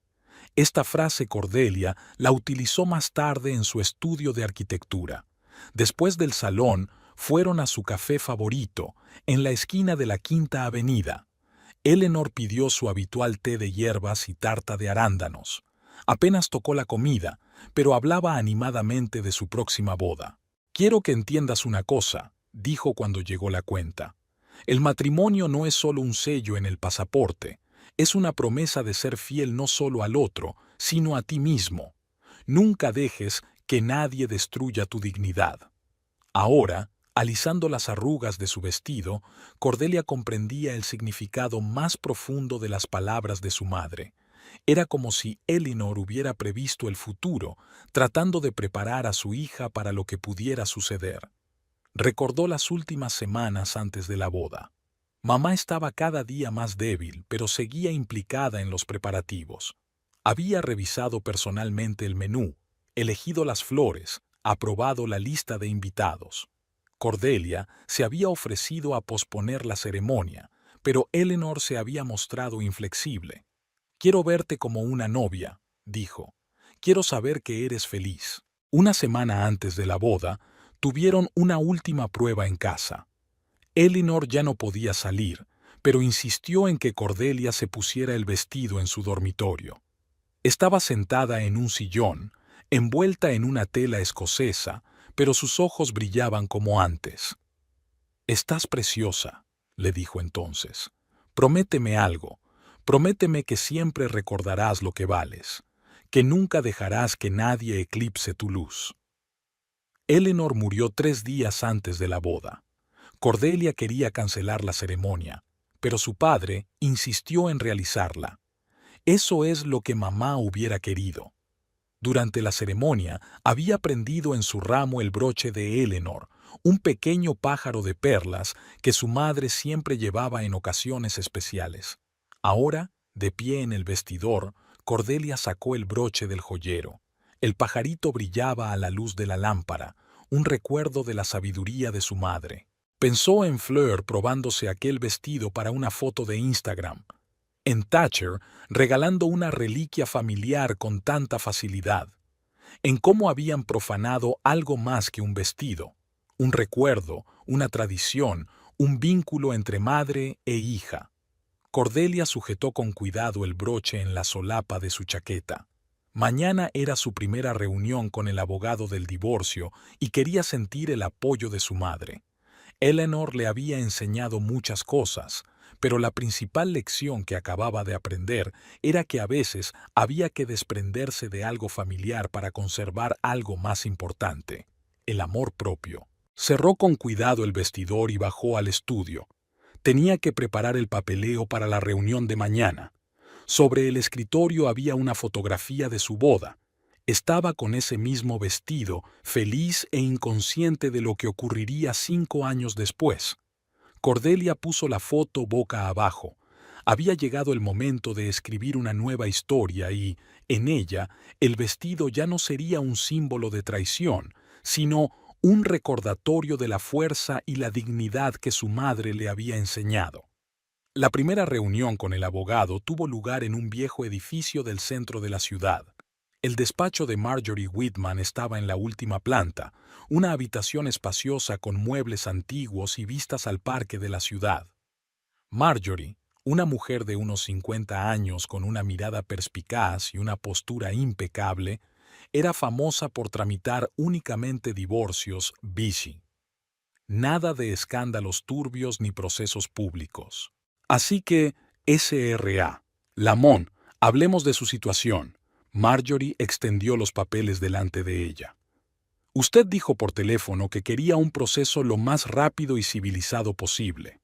Esta frase Cordelia la utilizó más tarde en su estudio de arquitectura. Después del salón, fueron a su café favorito, en la esquina de la Quinta Avenida. Eleanor pidió su habitual té de hierbas y tarta de arándanos. Apenas tocó la comida, pero hablaba animadamente de su próxima boda. Quiero que entiendas una cosa, dijo cuando llegó la cuenta. El matrimonio no es solo un sello en el pasaporte, es una promesa de ser fiel no solo al otro, sino a ti mismo. Nunca dejes que nadie destruya tu dignidad. Ahora, alisando las arrugas de su vestido, Cordelia comprendía el significado más profundo de las palabras de su madre. Era como si Eleanor hubiera previsto el futuro, tratando de preparar a su hija para lo que pudiera suceder. Recordó las últimas semanas antes de la boda. Mamá estaba cada día más débil, pero seguía implicada en los preparativos. Había revisado personalmente el menú, elegido las flores, aprobado la lista de invitados. Cordelia se había ofrecido a posponer la ceremonia, pero Eleanor se había mostrado inflexible. «Quiero verte como una novia», dijo. «Quiero saber que eres feliz». Una semana antes de la boda, tuvieron una última prueba en casa. Eleanor ya no podía salir, pero insistió en que Cordelia se pusiera el vestido en su dormitorio. Estaba sentada en un sillón, envuelta en una tela escocesa, pero sus ojos brillaban como antes. «Estás preciosa», le dijo entonces. «Prométeme algo. Prométeme que siempre recordarás lo que vales, que nunca dejarás que nadie eclipse tu luz». Eleanor murió 3 días antes de la boda. Cordelia quería cancelar la ceremonia, pero su padre insistió en realizarla. Eso es lo que mamá hubiera querido. Durante la ceremonia había prendido en su ramo el broche de Eleanor, un pequeño pájaro de perlas que su madre siempre llevaba en ocasiones especiales. Ahora, de pie en el vestidor, Cordelia sacó el broche del joyero. El pajarito brillaba a la luz de la lámpara, un recuerdo de la sabiduría de su madre. Pensó en Fleur probándose aquel vestido para una foto de Instagram, en Thatcher regalando una reliquia familiar con tanta facilidad, en cómo habían profanado algo más que un vestido, un recuerdo, una tradición, un vínculo entre madre e hija. Cordelia sujetó con cuidado el broche en la solapa de su chaqueta. Mañana era su primera reunión con el abogado del divorcio y quería sentir el apoyo de su madre. Eleanor le había enseñado muchas cosas, pero la principal lección que acababa de aprender era que a veces había que desprenderse de algo familiar para conservar algo más importante, el amor propio. Cerró con cuidado el vestidor y bajó al estudio. Tenía que preparar el papeleo para la reunión de mañana. Sobre el escritorio había una fotografía de su boda. Estaba con ese mismo vestido, feliz e inconsciente de lo que ocurriría 5 años después. Cordelia puso la foto boca abajo. Había llegado el momento de escribir una nueva historia y, en ella, el vestido ya no sería un símbolo de traición, sino un recordatorio de la fuerza y la dignidad que su madre le había enseñado. La primera reunión con el abogado tuvo lugar en un viejo edificio del centro de la ciudad. El despacho de Marjorie Whitman estaba en la última planta, una habitación espaciosa con muebles antiguos y vistas al parque de la ciudad. Marjorie, una mujer de unos 50 años con una mirada perspicaz y una postura impecable, era famosa por tramitar únicamente divorcios Vichy. Nada de escándalos turbios ni procesos públicos. Así que, SRA, Lamont, hablemos de su situación. Marjorie extendió los papeles delante de ella. Usted dijo por teléfono que quería un proceso lo más rápido y civilizado posible.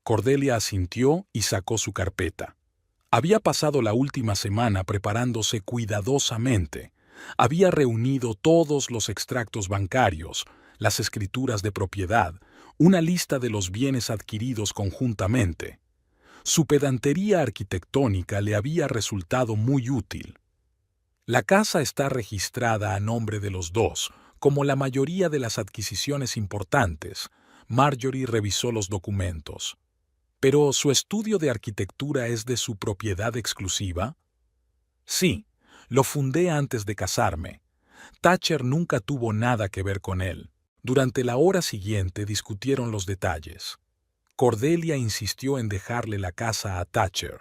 Cordelia asintió y sacó su carpeta. Había pasado la última semana preparándose cuidadosamente. Había reunido todos los extractos bancarios, las escrituras de propiedad, una lista de los bienes adquiridos conjuntamente. Su pedantería arquitectónica le había resultado muy útil. La casa está registrada a nombre de los dos, como la mayoría de las adquisiciones importantes. Marjorie revisó los documentos. ¿Pero su estudio de arquitectura es de su propiedad exclusiva? Sí, lo fundé antes de casarme. Thatcher nunca tuvo nada que ver con él. Durante la hora siguiente discutieron los detalles. Cordelia insistió en dejarle la casa a Thatcher.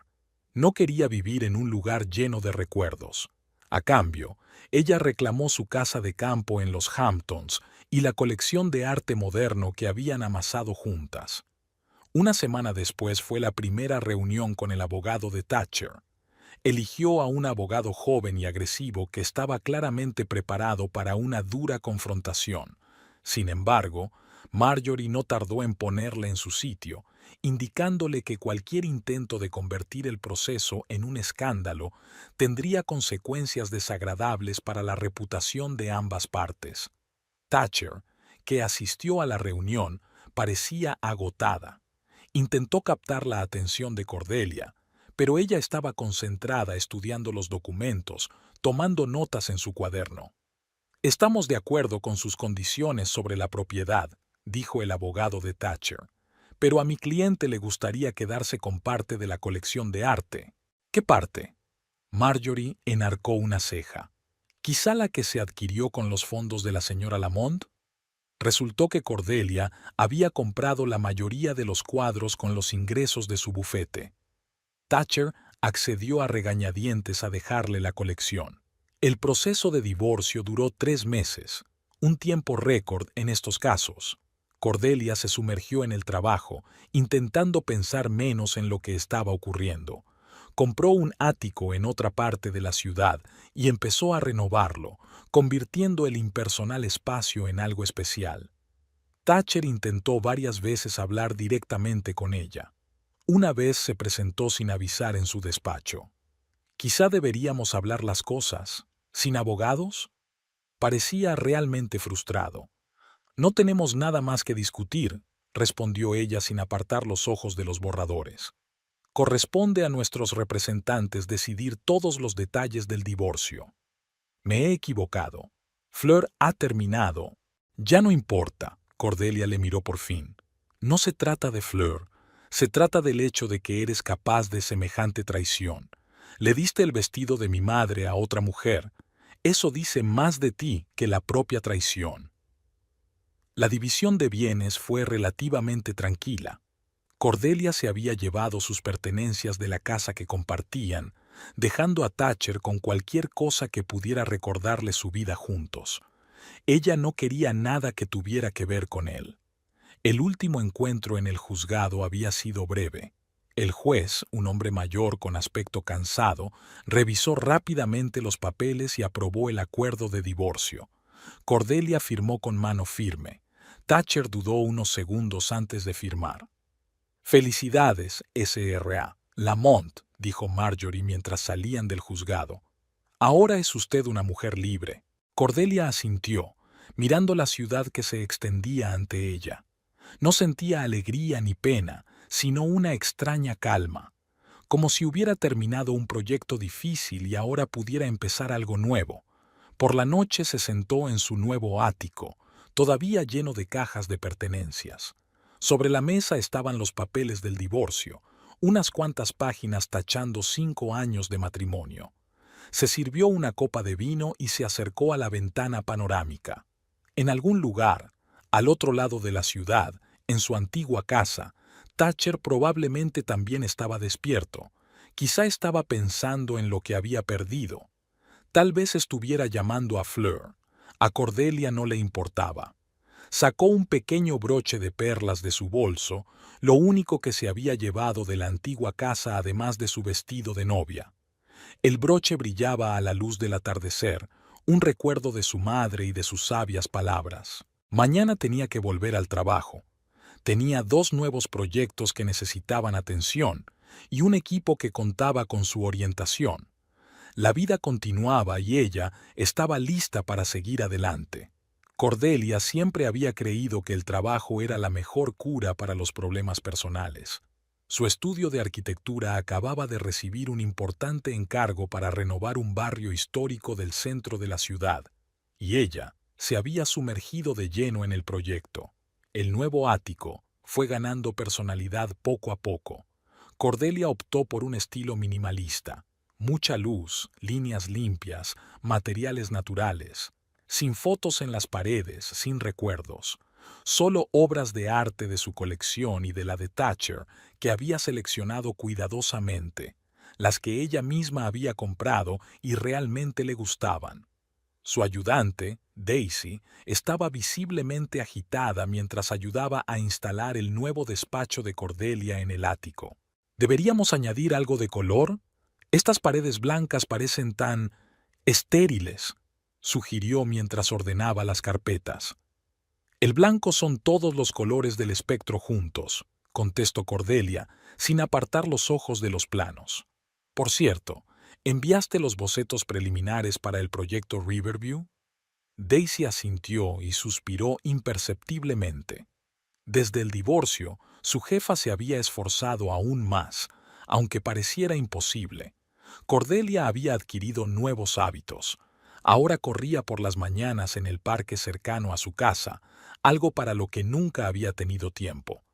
No quería vivir en un lugar lleno de recuerdos. A cambio, ella reclamó su casa de campo en los Hamptons y la colección de arte moderno que habían amasado juntas. Una semana después fue la primera reunión con el abogado de Thatcher. Eligió a un abogado joven y agresivo que estaba claramente preparado para una dura confrontación. Sin embargo, Marjorie no tardó en ponerle en su sitio, indicándole que cualquier intento de convertir el proceso en un escándalo tendría consecuencias desagradables para la reputación de ambas partes. Thatcher, que asistió a la reunión, parecía agotada. Intentó captar la atención de Cordelia, pero ella estaba concentrada estudiando los documentos, tomando notas en su cuaderno. «Estamos de acuerdo con sus condiciones sobre la propiedad», dijo el abogado de Thatcher, «pero a mi cliente le gustaría quedarse con parte de la colección de arte». «¿Qué parte?». Marjorie enarcó una ceja. «¿Quizá la que se adquirió con los fondos de la señora Lamont?». Resultó que Cordelia había comprado la mayoría de los cuadros con los ingresos de su bufete. Thatcher accedió a regañadientes a dejarle la colección. El proceso de divorcio duró 3 meses, un tiempo récord en estos casos. Cordelia se sumergió en el trabajo, intentando pensar menos en lo que estaba ocurriendo. Compró un ático en otra parte de la ciudad y empezó a renovarlo, convirtiendo el impersonal espacio en algo especial. Thatcher intentó varias veces hablar directamente con ella. Una vez se presentó sin avisar en su despacho. «Quizá deberíamos hablar las cosas. ¿Sin abogados?». Parecía realmente frustrado. «No tenemos nada más que discutir», respondió ella sin apartar los ojos de los borradores. «Corresponde a nuestros representantes decidir todos los detalles del divorcio». «Me he equivocado. Fleur ha terminado». «Ya no importa», Cordelia le miró por fin. «No se trata de Fleur. Se trata del hecho de que eres capaz de semejante traición. Le diste el vestido de mi madre a otra mujer. Eso dice más de ti que la propia traición». La división de bienes fue relativamente tranquila. Cordelia se había llevado sus pertenencias de la casa que compartían, dejando a Thatcher con cualquier cosa que pudiera recordarle su vida juntos. Ella no quería nada que tuviera que ver con él. El último encuentro en el juzgado había sido breve. El juez, un hombre mayor con aspecto cansado, revisó rápidamente los papeles y aprobó el acuerdo de divorcio. Cordelia firmó con mano firme. Thatcher dudó unos segundos antes de firmar. «Felicidades, Sra. Lamont», dijo Marjorie mientras salían del juzgado. «Ahora es usted una mujer libre». Cordelia asintió, mirando la ciudad que se extendía ante ella. No sentía alegría ni pena, sino una extraña calma, como si hubiera terminado un proyecto difícil y ahora pudiera empezar algo nuevo. Por la noche se sentó en su nuevo ático, todavía lleno de cajas de pertenencias. Sobre la mesa estaban los papeles del divorcio, unas cuantas páginas tachando 5 años de matrimonio. Se sirvió una copa de vino y se acercó a la ventana panorámica. En algún lugar, al otro lado de la ciudad, en su antigua casa, Thatcher probablemente también estaba despierto. Quizá estaba pensando en lo que había perdido. Tal vez estuviera llamando a Fleur. A Cordelia no le importaba. Sacó un pequeño broche de perlas de su bolso, lo único que se había llevado de la antigua casa además de su vestido de novia. El broche brillaba a la luz del atardecer, un recuerdo de su madre y de sus sabias palabras. Mañana tenía que volver al trabajo. Tenía 2 nuevos proyectos que necesitaban atención y un equipo que contaba con su orientación. La vida continuaba y ella estaba lista para seguir adelante. Cordelia siempre había creído que el trabajo era la mejor cura para los problemas personales. Su estudio de arquitectura acababa de recibir un importante encargo para renovar un barrio histórico del centro de la ciudad, y ella se había sumergido de lleno en el proyecto. El nuevo ático fue ganando personalidad poco a poco. Cordelia optó por un estilo minimalista, mucha luz, líneas limpias, materiales naturales, sin fotos en las paredes, sin recuerdos, solo obras de arte de su colección y de la de Thatcher que había seleccionado cuidadosamente, las que ella misma había comprado y realmente le gustaban. Su ayudante, Daisy, estaba visiblemente agitada mientras ayudaba a instalar el nuevo despacho de Cordelia en el ático. ¿Deberíamos añadir algo de color? Estas paredes blancas parecen tan estériles, sugirió mientras ordenaba las carpetas. El blanco son todos los colores del espectro juntos, contestó Cordelia, sin apartar los ojos de los planos. Por cierto, ¿enviaste los bocetos preliminares para el proyecto Riverview? Daisy asintió y suspiró imperceptiblemente. Desde el divorcio, su jefa se había esforzado aún más, aunque pareciera imposible. Cordelia había adquirido nuevos hábitos. Ahora corría por las mañanas en el parque cercano a su casa, algo para lo que nunca había tenido tiempo.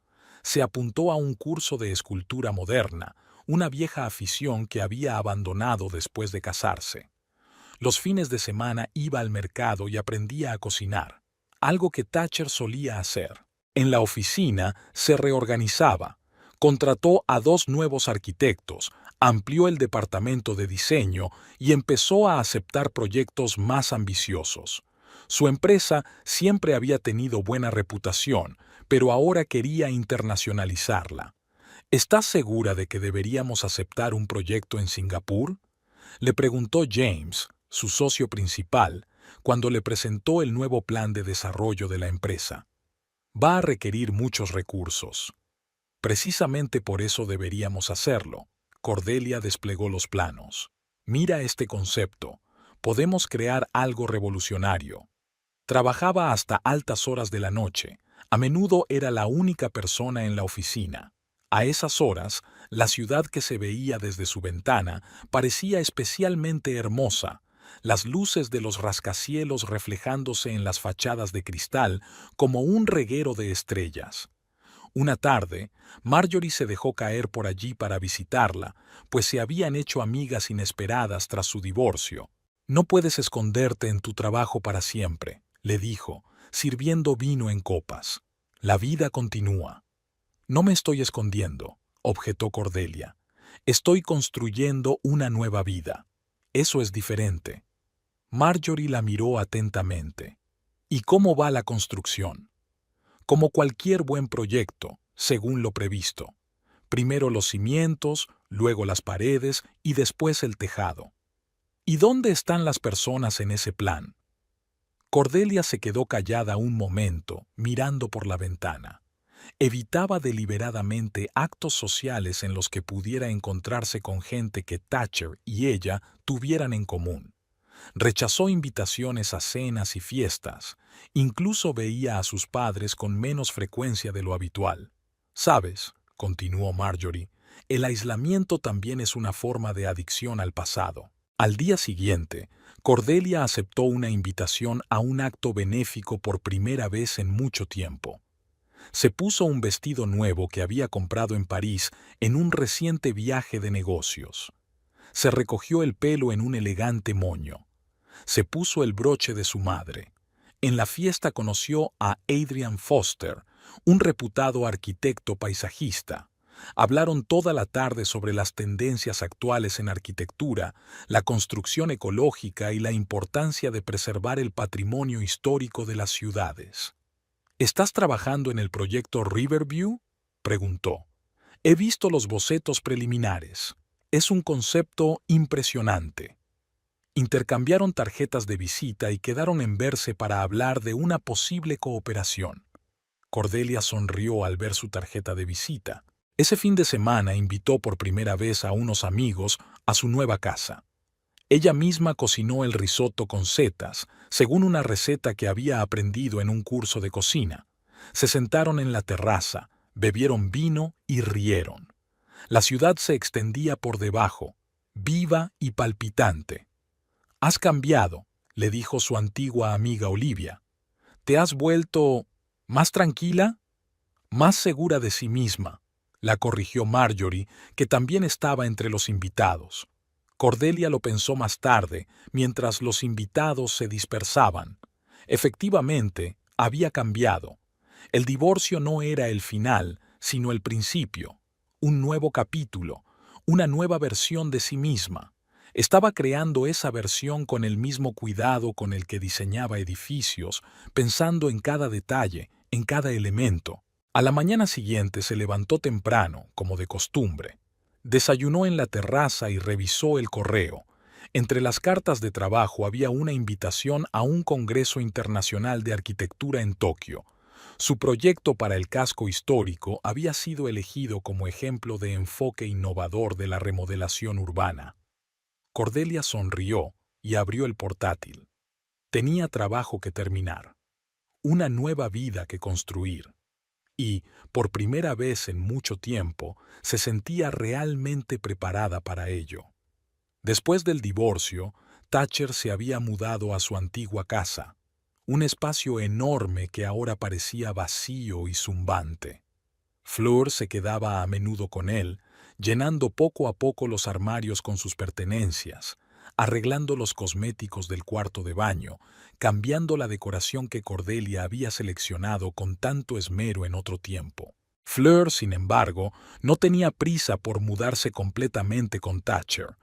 Se apuntó a un curso de escultura moderna, una vieja afición que había abandonado después de casarse. Los fines de semana iba al mercado y aprendía a cocinar, algo que Thatcher solía hacer. En la oficina se reorganizaba, contrató a 2 nuevos arquitectos, amplió el departamento de diseño y empezó a aceptar proyectos más ambiciosos. Su empresa siempre había tenido buena reputación, pero ahora quería internacionalizarla. ¿Estás segura de que deberíamos aceptar un proyecto en Singapur? Le preguntó James, su socio principal, cuando le presentó el nuevo plan de desarrollo de la empresa. Va a requerir muchos recursos. Precisamente por eso deberíamos hacerlo. Cordelia desplegó los planos. Mira este concepto. Podemos crear algo revolucionario. Trabajaba hasta altas horas de la noche. A menudo era la única persona en la oficina. A esas horas, la ciudad que se veía desde su ventana parecía especialmente hermosa, las luces de los rascacielos reflejándose en las fachadas de cristal como un reguero de estrellas. Una tarde, Marjorie se dejó caer por allí para visitarla, pues se habían hecho amigas inesperadas tras su divorcio. No puedes esconderte en tu trabajo para siempre, le dijo, sirviendo vino en copas. La vida continúa. No me estoy escondiendo, objetó Cordelia. Estoy construyendo una nueva vida. Eso es diferente. Marjorie la miró atentamente. ¿Y cómo va la construcción? Como cualquier buen proyecto, según lo previsto. Primero los cimientos, luego las paredes y después el tejado. ¿Y dónde están las personas en ese plan? Cordelia se quedó callada un momento, mirando por la ventana. Evitaba deliberadamente actos sociales en los que pudiera encontrarse con gente que Thatcher y ella tuvieran en común. Rechazó invitaciones a cenas y fiestas. Incluso veía a sus padres con menos frecuencia de lo habitual. «Sabes», continuó Marjorie, «el aislamiento también es una forma de adicción al pasado». Al día siguiente, Cordelia aceptó una invitación a un acto benéfico por primera vez en mucho tiempo. Se puso un vestido nuevo que había comprado en París en un reciente viaje de negocios. Se recogió el pelo en un elegante moño. Se puso el broche de su madre. En la fiesta conoció a Adrian Foster, un reputado arquitecto paisajista. Hablaron toda la tarde sobre las tendencias actuales en arquitectura, la construcción ecológica y la importancia de preservar el patrimonio histórico de las ciudades. ¿Estás trabajando en el proyecto Riverview?, preguntó. He visto los bocetos preliminares. Es un concepto impresionante. Intercambiaron tarjetas de visita y quedaron en verse para hablar de una posible cooperación. Cordelia sonrió al ver su tarjeta de visita. Ese fin de semana invitó por primera vez a unos amigos a su nueva casa. Ella misma cocinó el risotto con setas, según una receta que había aprendido en un curso de cocina. Se sentaron en la terraza, bebieron vino y rieron. La ciudad se extendía por debajo, viva y palpitante. «Has cambiado», le dijo su antigua amiga Olivia. «¿Te has vuelto más tranquila?» «Más segura de sí misma», la corrigió Marjorie, que también estaba entre los invitados. Cordelia lo pensó más tarde, mientras los invitados se dispersaban. Efectivamente, había cambiado. El divorcio no era el final, sino el principio. Un nuevo capítulo, una nueva versión de sí misma. Estaba creando esa versión con el mismo cuidado con el que diseñaba edificios, pensando en cada detalle, en cada elemento. A la mañana siguiente se levantó temprano, como de costumbre. Desayunó en la terraza y revisó el correo. Entre las cartas de trabajo había una invitación a un Congreso Internacional de Arquitectura en Tokio. Su proyecto para el casco histórico había sido elegido como ejemplo de enfoque innovador de la remodelación urbana. Cordelia sonrió y abrió el portátil. Tenía trabajo que terminar, una nueva vida que construir. Y, por primera vez en mucho tiempo, se sentía realmente preparada para ello. Después del divorcio, Thatcher se había mudado a su antigua casa, un espacio enorme que ahora parecía vacío y zumbante. Fleur se quedaba a menudo con él, llenando poco a poco los armarios con sus pertenencias, arreglando los cosméticos del cuarto de baño, cambiando la decoración que Cordelia había seleccionado con tanto esmero en otro tiempo. Fleur, sin embargo, no tenía prisa por mudarse completamente con Thatcher.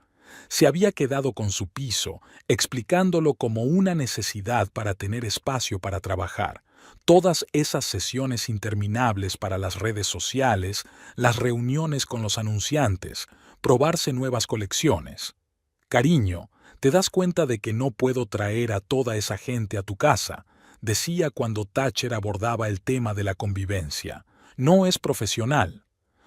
Se había quedado con su piso, explicándolo como una necesidad para tener espacio para trabajar. Todas esas sesiones interminables para las redes sociales, las reuniones con los anunciantes, probarse nuevas colecciones. «Cariño, ¿te das cuenta de que no puedo traer a toda esa gente a tu casa?», decía cuando Thatcher abordaba el tema de la convivencia. «No es profesional».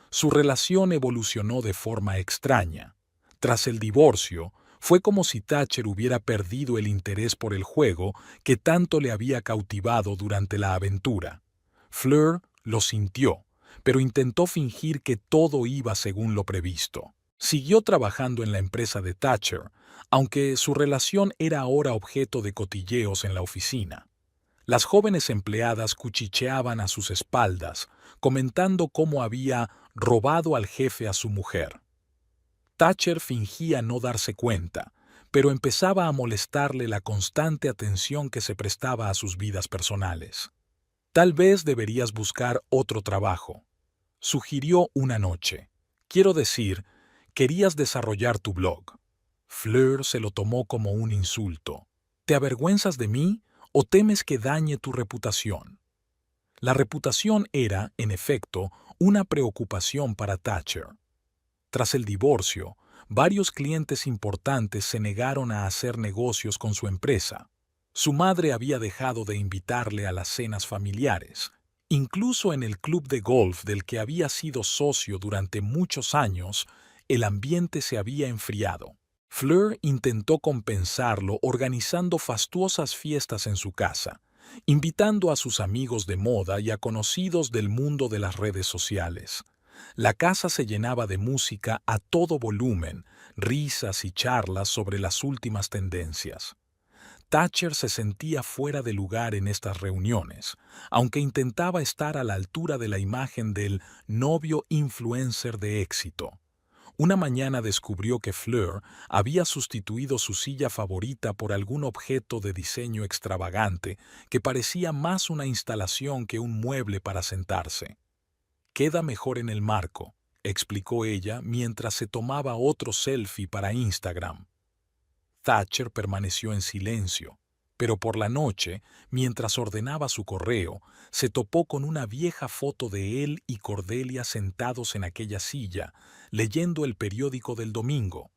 Su relación evolucionó de forma extraña. Tras el divorcio, fue como si Thatcher hubiera perdido el interés por el juego que tanto le había cautivado durante la aventura. Fleur lo sintió, pero intentó fingir que todo iba según lo previsto. Siguió trabajando en la empresa de Thatcher, aunque su relación era ahora objeto de cotilleos en la oficina. Las jóvenes empleadas cuchicheaban a sus espaldas, comentando cómo había robado al jefe a su mujer. Thatcher fingía no darse cuenta, pero empezaba a molestarle la constante atención que se prestaba a sus vidas personales. «Tal vez deberías buscar otro trabajo», sugirió una noche. «Quiero decir, querías desarrollar tu blog». Fleur se lo tomó como un insulto. «¿Te avergüenzas de mí o temes que dañe tu reputación?». La reputación era, en efecto, una preocupación para Thatcher. Tras el divorcio, varios clientes importantes se negaron a hacer negocios con su empresa. Su madre había dejado de invitarle a las cenas familiares. Incluso en el club de golf del que había sido socio durante muchos años, el ambiente se había enfriado. Fleur intentó compensarlo organizando fastuosas fiestas en su casa, invitando a sus amigos de moda y a conocidos del mundo de las redes sociales. La casa se llenaba de música a todo volumen, risas y charlas sobre las últimas tendencias. Thatcher se sentía fuera de lugar en estas reuniones, aunque intentaba estar a la altura de la imagen del novio influencer de éxito. Una mañana descubrió que Fleur había sustituido su silla favorita por algún objeto de diseño extravagante que parecía más una instalación que un mueble para sentarse. «Queda mejor en el marco», explicó ella mientras se tomaba otro selfie para Instagram. Thatcher permaneció en silencio. Pero por la noche, mientras ordenaba su correo, se topó con una vieja foto de él y Cordelia sentados en aquella silla, leyendo el periódico del domingo.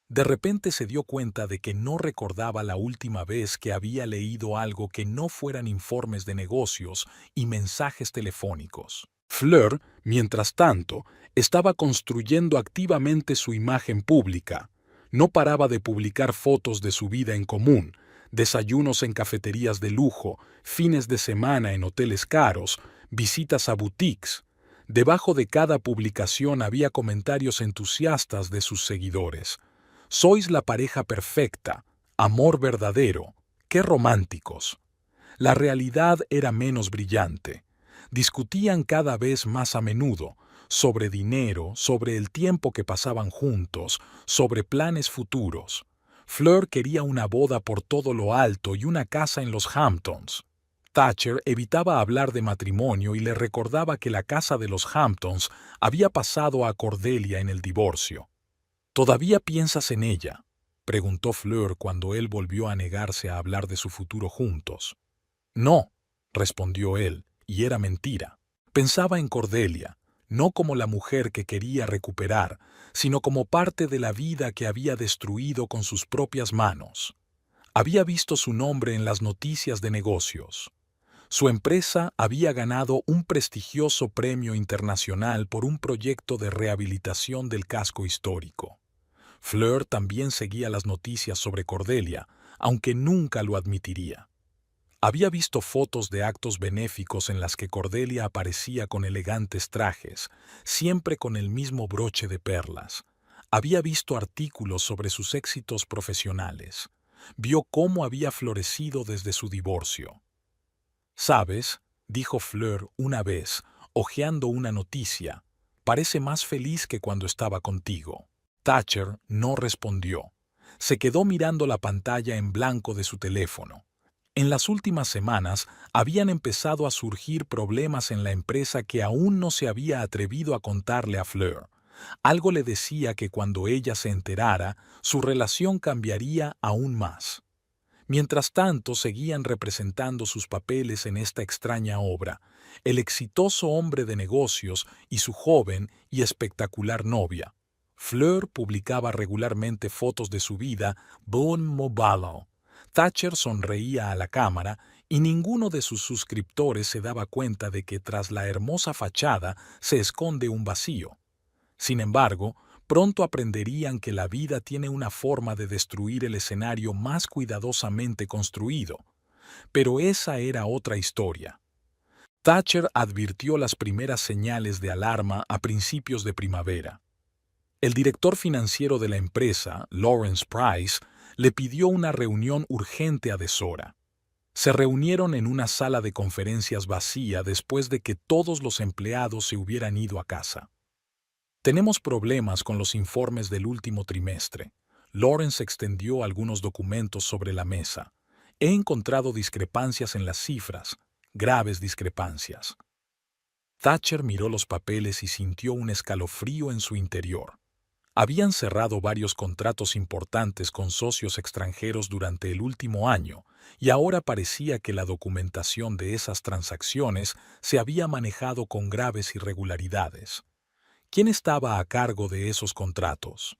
De repente se dio cuenta de que no recordaba la última vez que había leído algo que no fueran informes de negocios y mensajes telefónicos. Fleur, mientras tanto, estaba construyendo activamente su imagen pública. No paraba de publicar fotos de su vida en común, desayunos en cafeterías de lujo, fines de semana en hoteles caros, visitas a boutiques. Debajo de cada publicación había comentarios entusiastas de sus seguidores. Sois la pareja perfecta, amor verdadero, qué románticos. La realidad era menos brillante. Discutían cada vez más a menudo, sobre dinero, sobre el tiempo que pasaban juntos, sobre planes futuros. Fleur quería una boda por todo lo alto y una casa en los Hamptons. Thatcher evitaba hablar de matrimonio y le recordaba que la casa de los Hamptons había pasado a Cordelia en el divorcio. ¿Todavía piensas en ella?, preguntó Fleur cuando él volvió a negarse a hablar de su futuro juntos. No, respondió él, y era mentira. Pensaba en Cordelia, no como la mujer que quería recuperar, sino como parte de la vida que había destruido con sus propias manos. Había visto su nombre en las noticias de negocios. Su empresa había ganado un prestigioso premio internacional por un proyecto de rehabilitación del casco histórico. Fleur también seguía las noticias sobre Cordelia, aunque nunca lo admitiría. Había visto fotos de actos benéficos en las que Cordelia aparecía con elegantes trajes, siempre con el mismo broche de perlas. Había visto artículos sobre sus éxitos profesionales. Vio cómo había florecido desde su divorcio. «¿Sabes?», dijo Fleur una vez, hojeando una noticia, «parece más feliz que cuando estaba contigo». Thatcher no respondió. Se quedó mirando la pantalla en blanco de su teléfono. En las últimas semanas habían empezado a surgir problemas en la empresa que aún no se había atrevido a contarle a Fleur. Algo le decía que cuando ella se enterara, su relación cambiaría aún más. Mientras tanto, seguían representando sus papeles en esta extraña obra, el exitoso hombre de negocios y su joven y espectacular novia. Fleur publicaba regularmente fotos de su vida bon mobile. Thatcher sonreía a la cámara y ninguno de sus suscriptores se daba cuenta de que tras la hermosa fachada se esconde un vacío. Sin embargo, pronto aprenderían que la vida tiene una forma de destruir el escenario más cuidadosamente construido. Pero esa era otra historia. Thatcher advirtió las primeras señales de alarma a principios de primavera. El director financiero de la empresa, Lawrence Price, le pidió una reunión urgente a deshora. Se reunieron en una sala de conferencias vacía después de que todos los empleados se hubieran ido a casa. «Tenemos problemas con los informes del último trimestre». Lawrence extendió algunos documentos sobre la mesa. «He encontrado discrepancias en las cifras, graves discrepancias». Thatcher miró los papeles y sintió un escalofrío en su interior. Habían cerrado varios contratos importantes con socios extranjeros durante el último año, y ahora parecía que la documentación de esas transacciones se había manejado con graves irregularidades. ¿Quién estaba a cargo de esos contratos?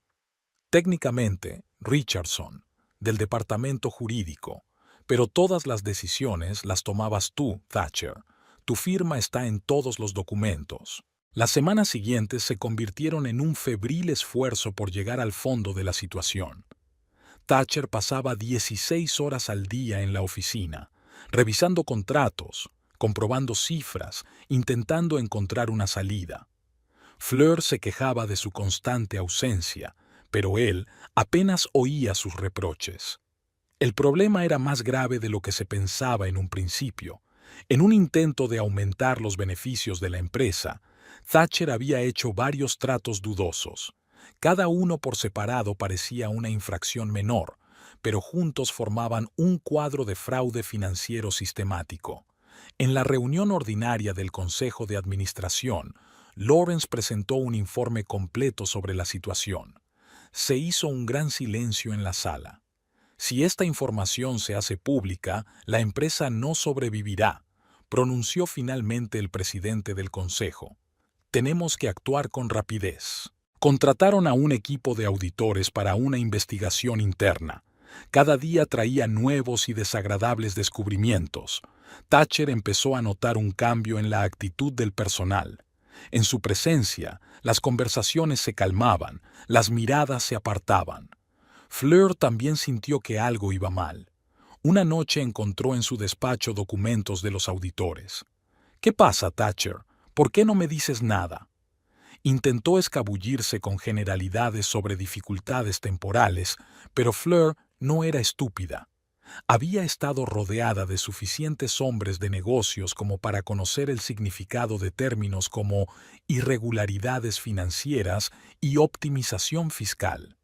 Técnicamente, Richardson, del departamento jurídico, pero todas las decisiones las tomabas tú, Thatcher. Tu firma está en todos los documentos. Las semanas siguientes se convirtieron en un febril esfuerzo por llegar al fondo de la situación. Thatcher pasaba 16 horas al día en la oficina, revisando contratos, comprobando cifras, intentando encontrar una salida. Fleur se quejaba de su constante ausencia, pero él apenas oía sus reproches. El problema era más grave de lo que se pensaba en un principio. En un intento de aumentar los beneficios de la empresa, Thatcher había hecho varios tratos dudosos. Cada uno por separado parecía una infracción menor, pero juntos formaban un cuadro de fraude financiero sistemático. En la reunión ordinaria del Consejo de Administración, Lawrence presentó un informe completo sobre la situación. Se hizo un gran silencio en la sala. Si esta información se hace pública, la empresa no sobrevivirá, pronunció finalmente el presidente del consejo. Tenemos que actuar con rapidez. Contrataron a un equipo de auditores para una investigación interna. Cada día traía nuevos y desagradables descubrimientos. Thatcher empezó a notar un cambio en la actitud del personal. En su presencia, las conversaciones se calmaban, las miradas se apartaban. Fleur también sintió que algo iba mal. Una noche encontró en su despacho documentos de los auditores. «¿Qué pasa, Thatcher? ¿Por qué no me dices nada?» Intentó escabullirse con generalidades sobre dificultades temporales, pero Fleur no era estúpida. Había estado rodeada de suficientes hombres de negocios como para conocer el significado de términos como irregularidades financieras y optimización fiscal.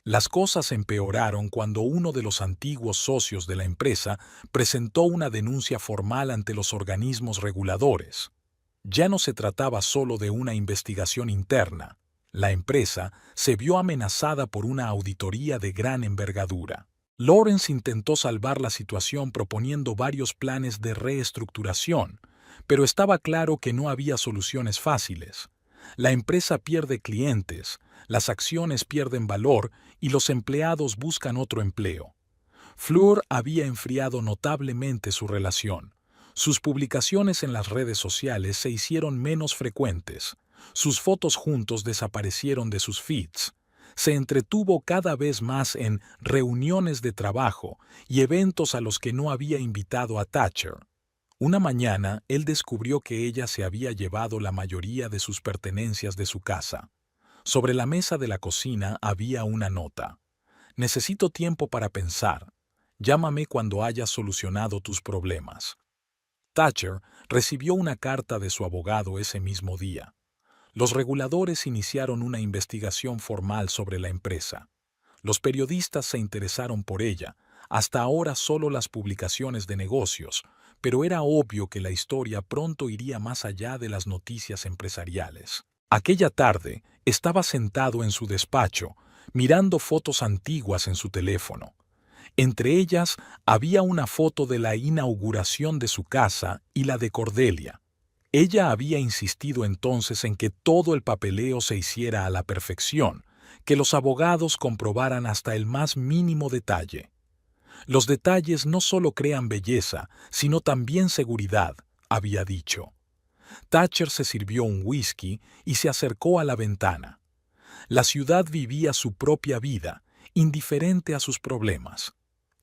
Las cosas empeoraron cuando uno de los antiguos socios de la empresa presentó una denuncia formal ante los organismos reguladores. Ya no se trataba solo de una investigación interna. La empresa se vio amenazada por una auditoría de gran envergadura. Lawrence intentó salvar la situación proponiendo varios planes de reestructuración, pero estaba claro que no había soluciones fáciles. La empresa pierde clientes, las acciones pierden valor y los empleados buscan otro empleo. Fleur había enfriado notablemente su relación. Sus publicaciones en las redes sociales se hicieron menos frecuentes. Sus fotos juntos desaparecieron de sus feeds. Se entretuvo cada vez más en reuniones de trabajo y eventos a los que no había invitado a Thatcher. Una mañana, él descubrió que ella se había llevado la mayoría de sus pertenencias de su casa. Sobre la mesa de la cocina había una nota. «Necesito tiempo para pensar. Llámame cuando hayas solucionado tus problemas». Thatcher recibió una carta de su abogado ese mismo día. Los reguladores iniciaron una investigación formal sobre la empresa. Los periodistas se interesaron por ella, hasta ahora solo las publicaciones de negocios, pero era obvio que la historia pronto iría más allá de las noticias empresariales. Aquella tarde estaba sentado en su despacho, mirando fotos antiguas en su teléfono. Entre ellas había una foto de la inauguración de su casa y la de Cordelia. Ella había insistido entonces en que todo el papeleo se hiciera a la perfección, que los abogados comprobaran hasta el más mínimo detalle. «Los detalles no solo crean belleza, sino también seguridad», había dicho. Thatcher se sirvió un whisky y se acercó a la ventana. La ciudad vivía su propia vida, indiferente a sus problemas.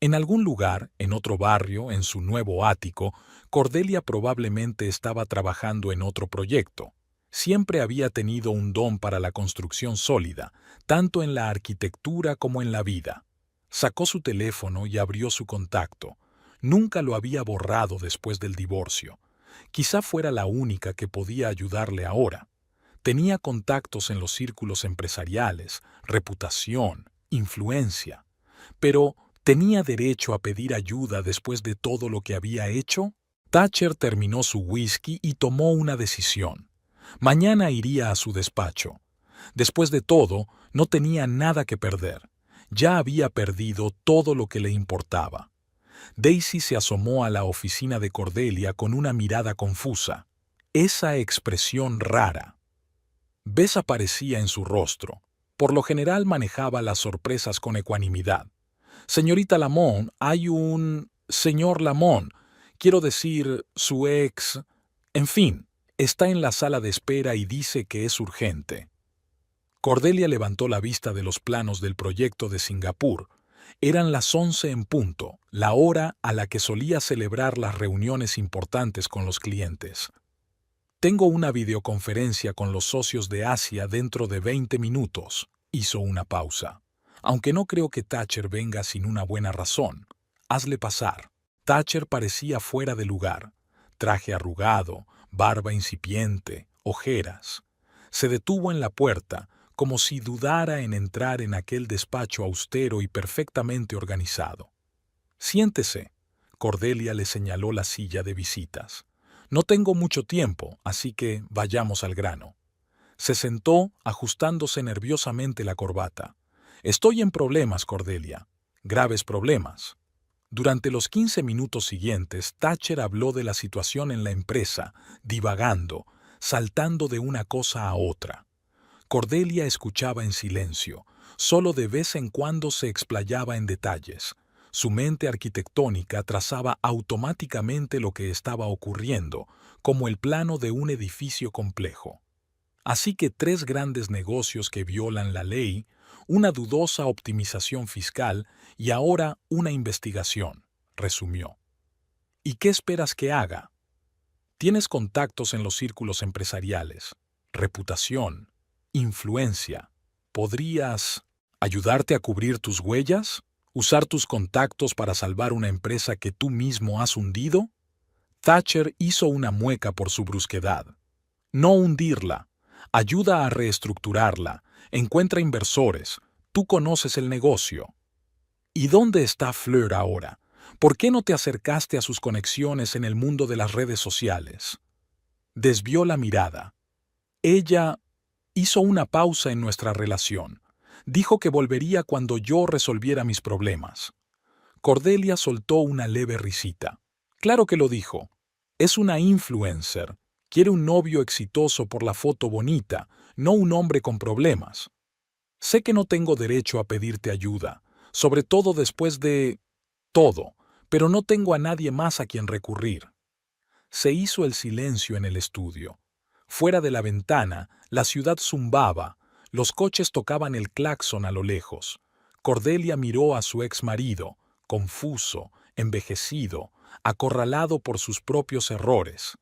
En algún lugar, en otro barrio, en su nuevo ático, Cordelia probablemente estaba trabajando en otro proyecto. Siempre había tenido un don para la construcción sólida, tanto en la arquitectura como en la vida. Sacó su teléfono y abrió su contacto. Nunca lo había borrado después del divorcio. Quizá fuera la única que podía ayudarle ahora. Tenía contactos en los círculos empresariales, reputación, influencia. Pero, ¿tenía derecho a pedir ayuda después de todo lo que había hecho? Thatcher terminó su whisky y tomó una decisión. Mañana iría a su despacho. Después de todo, no tenía nada que perder. Ya había perdido todo lo que le importaba. Daisy se asomó a la oficina de Cordelia con una mirada confusa. Esa expresión rara. Bess aparecía en su rostro. Por lo general manejaba las sorpresas con ecuanimidad. «Señorita Lamont, hay un... señor Lamont, quiero decir, su ex... En fin, está en la sala de espera y dice que es urgente». Cordelia levantó la vista de los planos del proyecto de Singapur. Eran las 11 en punto, la hora a la que solía celebrar las reuniones importantes con los clientes. «Tengo una videoconferencia con los socios de Asia dentro de 20 minutos», hizo una pausa. «Aunque no creo que Thatcher venga sin una buena razón. Hazle pasar». Thatcher parecía fuera de lugar. Traje arrugado, barba incipiente, ojeras. Se detuvo en la puerta, como si dudara en entrar en aquel despacho austero y perfectamente organizado. «Siéntese», Cordelia le señaló la silla de visitas. «No tengo mucho tiempo, así que vayamos al grano». Se sentó, ajustándose nerviosamente la corbata. «Estoy en problemas, Cordelia. graves problemas. Durante los 15 minutos siguientes, Thatcher habló de la situación en la empresa, divagando, saltando de una cosa a otra. Cordelia escuchaba en silencio, solo de vez en cuando se explayaba en detalles. Su mente arquitectónica trazaba automáticamente lo que estaba ocurriendo, como el plano de un edificio complejo. Así que 3 grandes negocios que violan la ley, una dudosa optimización fiscal y ahora una investigación, resumió. ¿Y qué esperas que haga? Tienes contactos en los círculos empresariales, reputación, influencia. ¿Podrías ayudarte a cubrir tus huellas? ¿Usar tus contactos para salvar una empresa que tú mismo has hundido? Thatcher hizo una mueca por su brusquedad. No hundirla. Ayuda a reestructurarla. Encuentra inversores. Tú conoces el negocio. ¿Y dónde está Fleur ahora? ¿Por qué no te acercaste a sus conexiones en el mundo de las redes sociales? Desvió la mirada. Ella hizo una pausa en nuestra relación. Dijo que volvería cuando yo resolviera mis problemas. Cordelia soltó una leve risita. Claro que lo dijo. Es una influencer. Quiere un novio exitoso por la foto bonita, no un hombre con problemas. Sé que no tengo derecho a pedirte ayuda, sobre todo después de todo, pero no tengo a nadie más a quien recurrir. Se hizo el silencio en el estudio. Fuera de la ventana, la ciudad zumbaba, los coches tocaban el claxon a lo lejos. Cordelia miró a su ex marido, confuso, envejecido, acorralado por sus propios errores.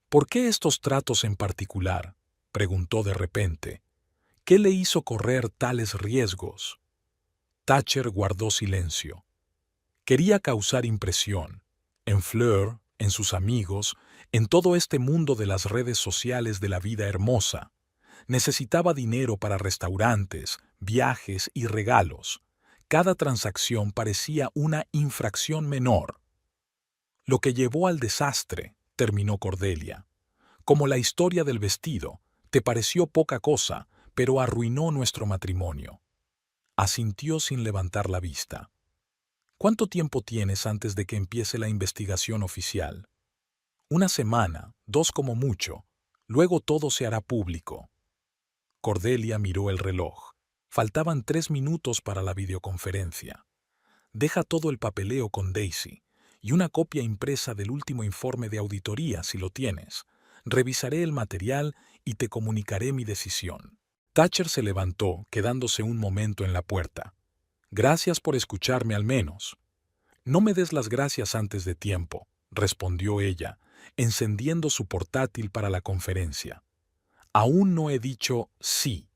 ¿Por qué estos tratos en particular?, preguntó de repente. ¿Qué le hizo correr tales riesgos? Thatcher guardó silencio. Quería causar impresión. En Fleur, en sus amigos, en todo este mundo de las redes sociales de la vida hermosa. Necesitaba dinero para restaurantes, viajes y regalos. Cada transacción parecía una infracción menor. Lo que llevó al desastre, terminó Cordelia. Como la historia del vestido, te pareció poca cosa, pero arruinó nuestro matrimonio. Asintió sin levantar la vista. ¿Cuánto tiempo tienes antes de que empiece la investigación oficial? 1 semana, 2 como mucho. Luego todo se hará público. Cordelia miró el reloj. Faltaban 3 minutos para la videoconferencia. Deja todo el papeleo con Daisy y una copia impresa del último informe de auditoría si lo tienes. Revisaré el material y te comunicaré mi decisión. Thatcher se levantó, quedándose un momento en la puerta. Gracias por escucharme al menos. No me des las gracias antes de tiempo, respondió ella, encendiendo su portátil para la conferencia. Aún no he dicho sí.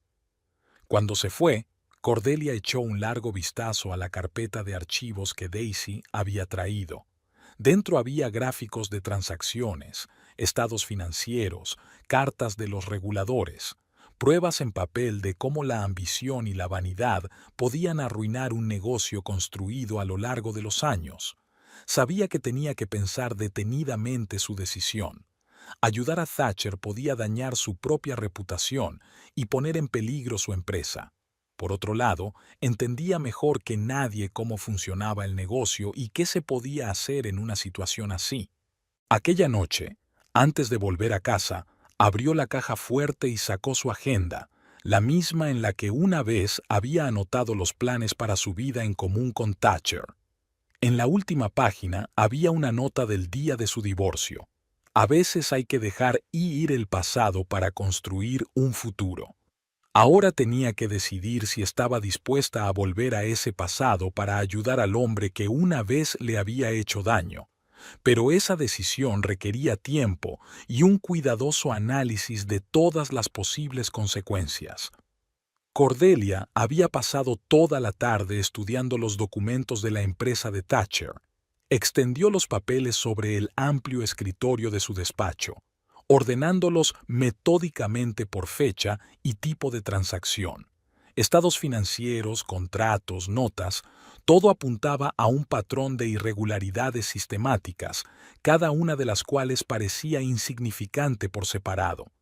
Cuando se fue, Cordelia echó un largo vistazo a la carpeta de archivos que Daisy había traído. Dentro había gráficos de transacciones, estados financieros, cartas de los reguladores, pruebas en papel de cómo la ambición y la vanidad podían arruinar un negocio construido a lo largo de los años. Sabía que tenía que pensar detenidamente su decisión. Ayudar a Thatcher podía dañar su propia reputación y poner en peligro su empresa. Por otro lado, entendía mejor que nadie cómo funcionaba el negocio y qué se podía hacer en una situación así. Aquella noche, antes de volver a casa, abrió la caja fuerte y sacó su agenda, la misma en la que una vez había anotado los planes para su vida en común con Thatcher. En la última página había una nota del día de su divorcio. A veces hay que dejar ir el pasado para construir un futuro. Ahora tenía que decidir si estaba dispuesta a volver a ese pasado para ayudar al hombre que una vez le había hecho daño. Pero esa decisión requería tiempo y un cuidadoso análisis de todas las posibles consecuencias. Cordelia había pasado toda la tarde estudiando los documentos de la empresa de Thatcher. Extendió los papeles sobre el amplio escritorio de su despacho, ordenándolos metódicamente por fecha y tipo de transacción. Estados financieros, contratos, notas, todo apuntaba a un patrón de irregularidades sistemáticas, cada una de las cuales parecía insignificante por separado.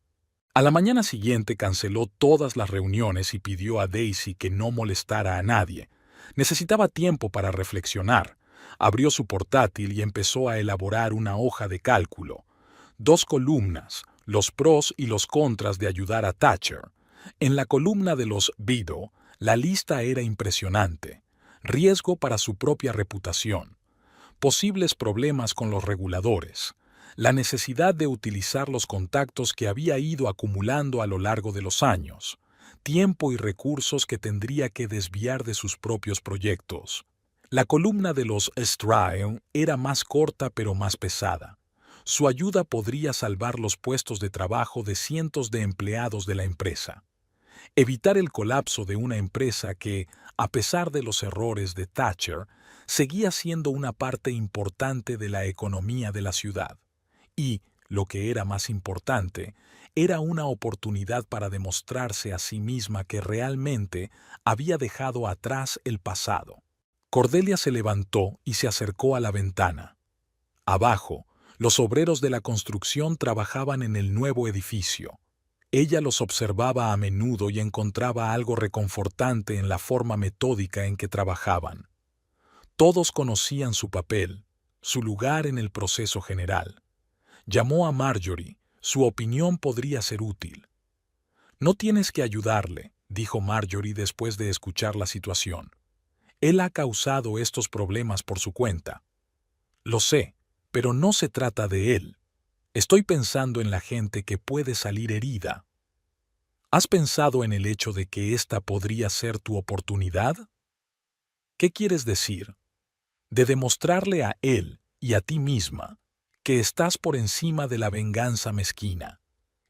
A la mañana siguiente canceló todas las reuniones y pidió a Daisy que no molestara a nadie. Necesitaba tiempo para reflexionar. Abrió su portátil y empezó a elaborar una hoja de cálculo. 2 columnas, los pros y los contras de ayudar a Thatcher. En la columna de los Bido, la lista era impresionante. Riesgo para su propia reputación. Posibles problemas con los reguladores. La necesidad de utilizar los contactos que había ido acumulando a lo largo de los años. Tiempo y recursos que tendría que desviar de sus propios proyectos. La columna de los Straen era más corta pero más pesada. Su ayuda podría salvar los puestos de trabajo de cientos de empleados de la empresa. Evitar el colapso de una empresa que, a pesar de los errores de Thatcher, seguía siendo una parte importante de la economía de la ciudad. Y, lo que era más importante, era una oportunidad para demostrarse a sí misma que realmente había dejado atrás el pasado. Cordelia se levantó y se acercó a la ventana. Abajo, los obreros de la construcción trabajaban en el nuevo edificio. Ella los observaba a menudo y encontraba algo reconfortante en la forma metódica en que trabajaban. Todos conocían su papel, su lugar en el proceso general. Llamó a Marjorie, su opinión podría ser útil. «No tienes que ayudarle», dijo Marjorie después de escuchar la situación. «Él ha causado estos problemas por su cuenta». «Lo sé, pero no se trata de él. Estoy pensando en la gente que puede salir herida». ¿Has pensado en el hecho de que esta podría ser tu oportunidad? ¿Qué quieres decir? De demostrarle a él y a ti misma que estás por encima de la venganza mezquina,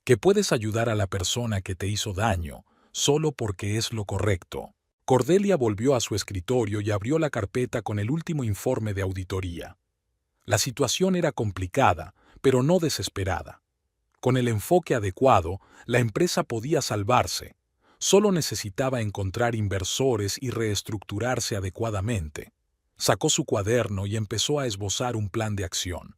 que puedes ayudar a la persona que te hizo daño solo porque es lo correcto. Cordelia volvió a su escritorio y abrió la carpeta con el último informe de auditoría. La situación era complicada, pero no desesperada. Con el enfoque adecuado, la empresa podía salvarse. Solo necesitaba encontrar inversores y reestructurarse adecuadamente. Sacó su cuaderno y empezó a esbozar un plan de acción.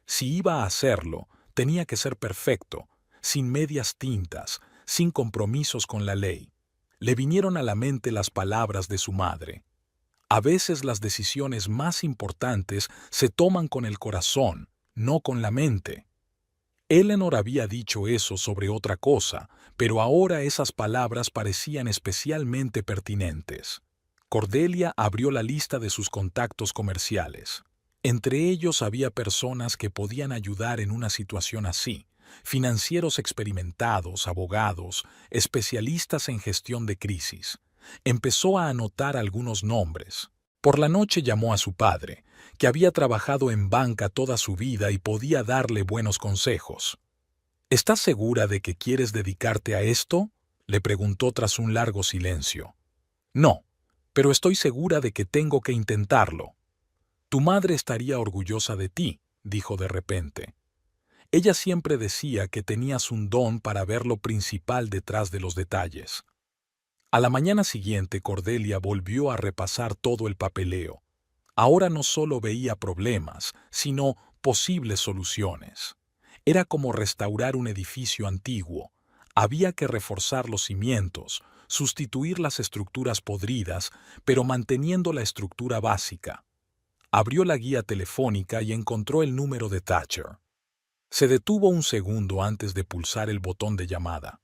Si iba a hacerlo, tenía que ser perfecto, sin medias tintas, sin compromisos con la ley. Le vinieron a la mente las palabras de su madre. A veces las decisiones más importantes se toman con el corazón, no con la mente. Eleanor había dicho eso sobre otra cosa, pero ahora esas palabras parecían especialmente pertinentes. Cordelia abrió la lista de sus contactos comerciales. Entre ellos había personas que podían ayudar en una situación así, financieros experimentados, abogados, especialistas en gestión de crisis. Empezó a anotar algunos nombres. Por la noche llamó a su padre, que había trabajado en banca toda su vida y podía darle buenos consejos. ¿Estás segura de que quieres dedicarte a esto?, le preguntó tras un largo silencio. No, pero estoy segura de que tengo que intentarlo. Tu madre estaría orgullosa de ti, dijo de repente. Ella siempre decía que tenías un don para ver lo principal detrás de los detalles. A la mañana siguiente Cordelia volvió a repasar todo el papeleo. Ahora no solo veía problemas, sino posibles soluciones. Era como restaurar un edificio antiguo. Había que reforzar los cimientos, sustituir las estructuras podridas, pero manteniendo la estructura básica. Abrió la guía telefónica y encontró el número de Thatcher. Se detuvo un segundo antes de pulsar el botón de llamada.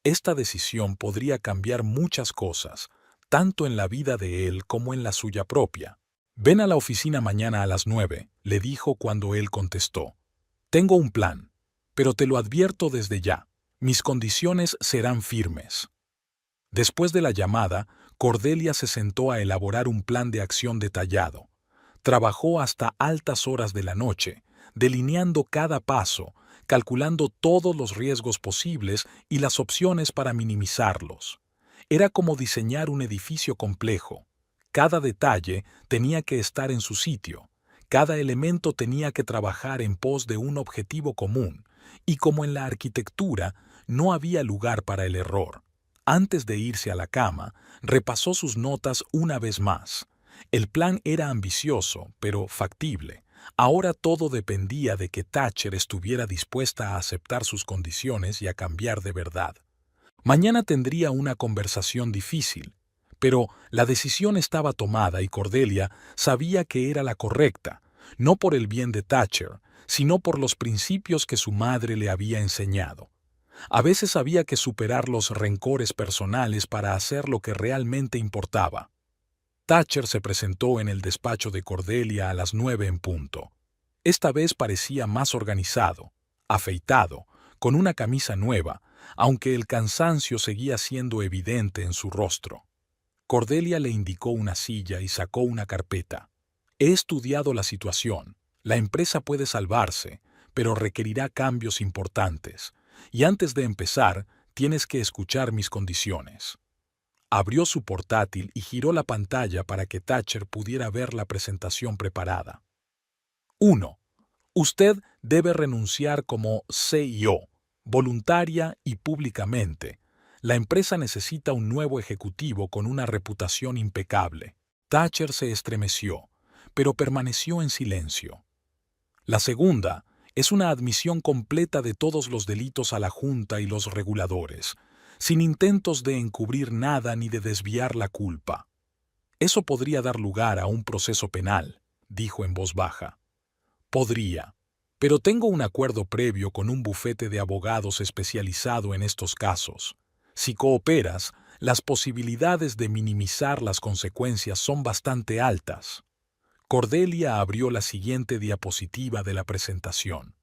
Esta decisión podría cambiar muchas cosas, tanto en la vida de él como en la suya propia. «Ven a la oficina mañana a las 9», le dijo cuando él contestó. «Tengo un plan, pero te lo advierto desde ya. Mis condiciones serán firmes». Después de la llamada, Cordelia se sentó a elaborar un plan de acción detallado. Trabajó hasta altas horas de la noche, delineando cada paso, calculando todos los riesgos posibles y las opciones para minimizarlos. Era como diseñar un edificio complejo. Cada detalle tenía que estar en su sitio, cada elemento tenía que trabajar en pos de un objetivo común, y como en la arquitectura, no había lugar para el error. Antes de irse a la cama, repasó sus notas una vez más. El plan era ambicioso, pero factible. Ahora todo dependía de que Thatcher estuviera dispuesta a aceptar sus condiciones y a cambiar de verdad. Mañana tendría una conversación difícil, Pero la decisión estaba tomada y Cordelia sabía que era la correcta, no por el bien de Thatcher, sino por los principios que su madre le había enseñado. A veces había que superar los rencores personales para hacer lo que realmente importaba. Thatcher se presentó en el despacho de Cordelia a las 9 en punto. Esta vez parecía más organizado, afeitado, con una camisa nueva, aunque el cansancio seguía siendo evidente en su rostro. Cordelia le indicó una silla y sacó una carpeta. He estudiado la situación. La empresa puede salvarse, pero requerirá cambios importantes. Y antes de empezar, tienes que escuchar mis condiciones. Abrió su portátil y giró la pantalla para que Thatcher pudiera ver la presentación preparada. 1. Usted debe renunciar como CEO, voluntaria y públicamente. La empresa necesita un nuevo ejecutivo con una reputación impecable. Thatcher se estremeció, pero permaneció en silencio. La segunda es una admisión completa de todos los delitos a la Junta y los reguladores, sin intentos de encubrir nada ni de desviar la culpa. Eso podría dar lugar a un proceso penal, dijo en voz baja. Podría, pero tengo un acuerdo previo con un bufete de abogados especializado en estos casos. Si cooperas, las posibilidades de minimizar las consecuencias son bastante altas. Cordelia abrió la siguiente diapositiva de la presentación.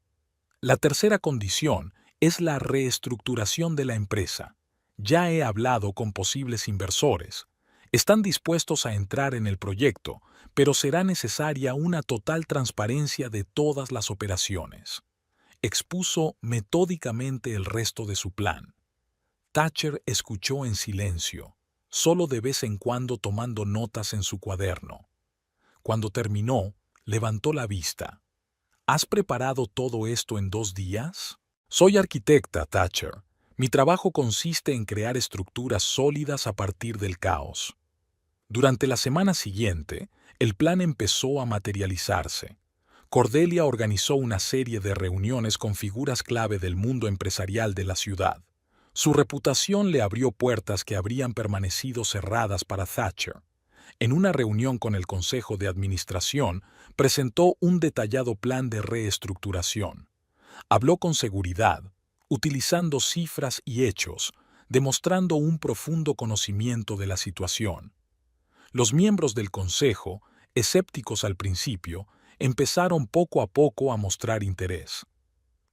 La tercera condición es la reestructuración de la empresa. Ya he hablado con posibles inversores. Están dispuestos a entrar en el proyecto, pero será necesaria una total transparencia de todas las operaciones. Expuso metódicamente el resto de su plan. Thatcher escuchó en silencio, solo de vez en cuando tomando notas en su cuaderno. Cuando terminó, levantó la vista. ¿Has preparado todo esto en 2 días? Soy arquitecta, Thatcher. Mi trabajo consiste en crear estructuras sólidas a partir del caos. Durante la semana siguiente, el plan empezó a materializarse. Cordelia organizó una serie de reuniones con figuras clave del mundo empresarial de la ciudad. Su reputación le abrió puertas que habrían permanecido cerradas para Thatcher. En una reunión con el Consejo de Administración, presentó un detallado plan de reestructuración. Habló con seguridad, utilizando cifras y hechos, demostrando un profundo conocimiento de la situación. Los miembros del Consejo, escépticos al principio, empezaron poco a poco a mostrar interés.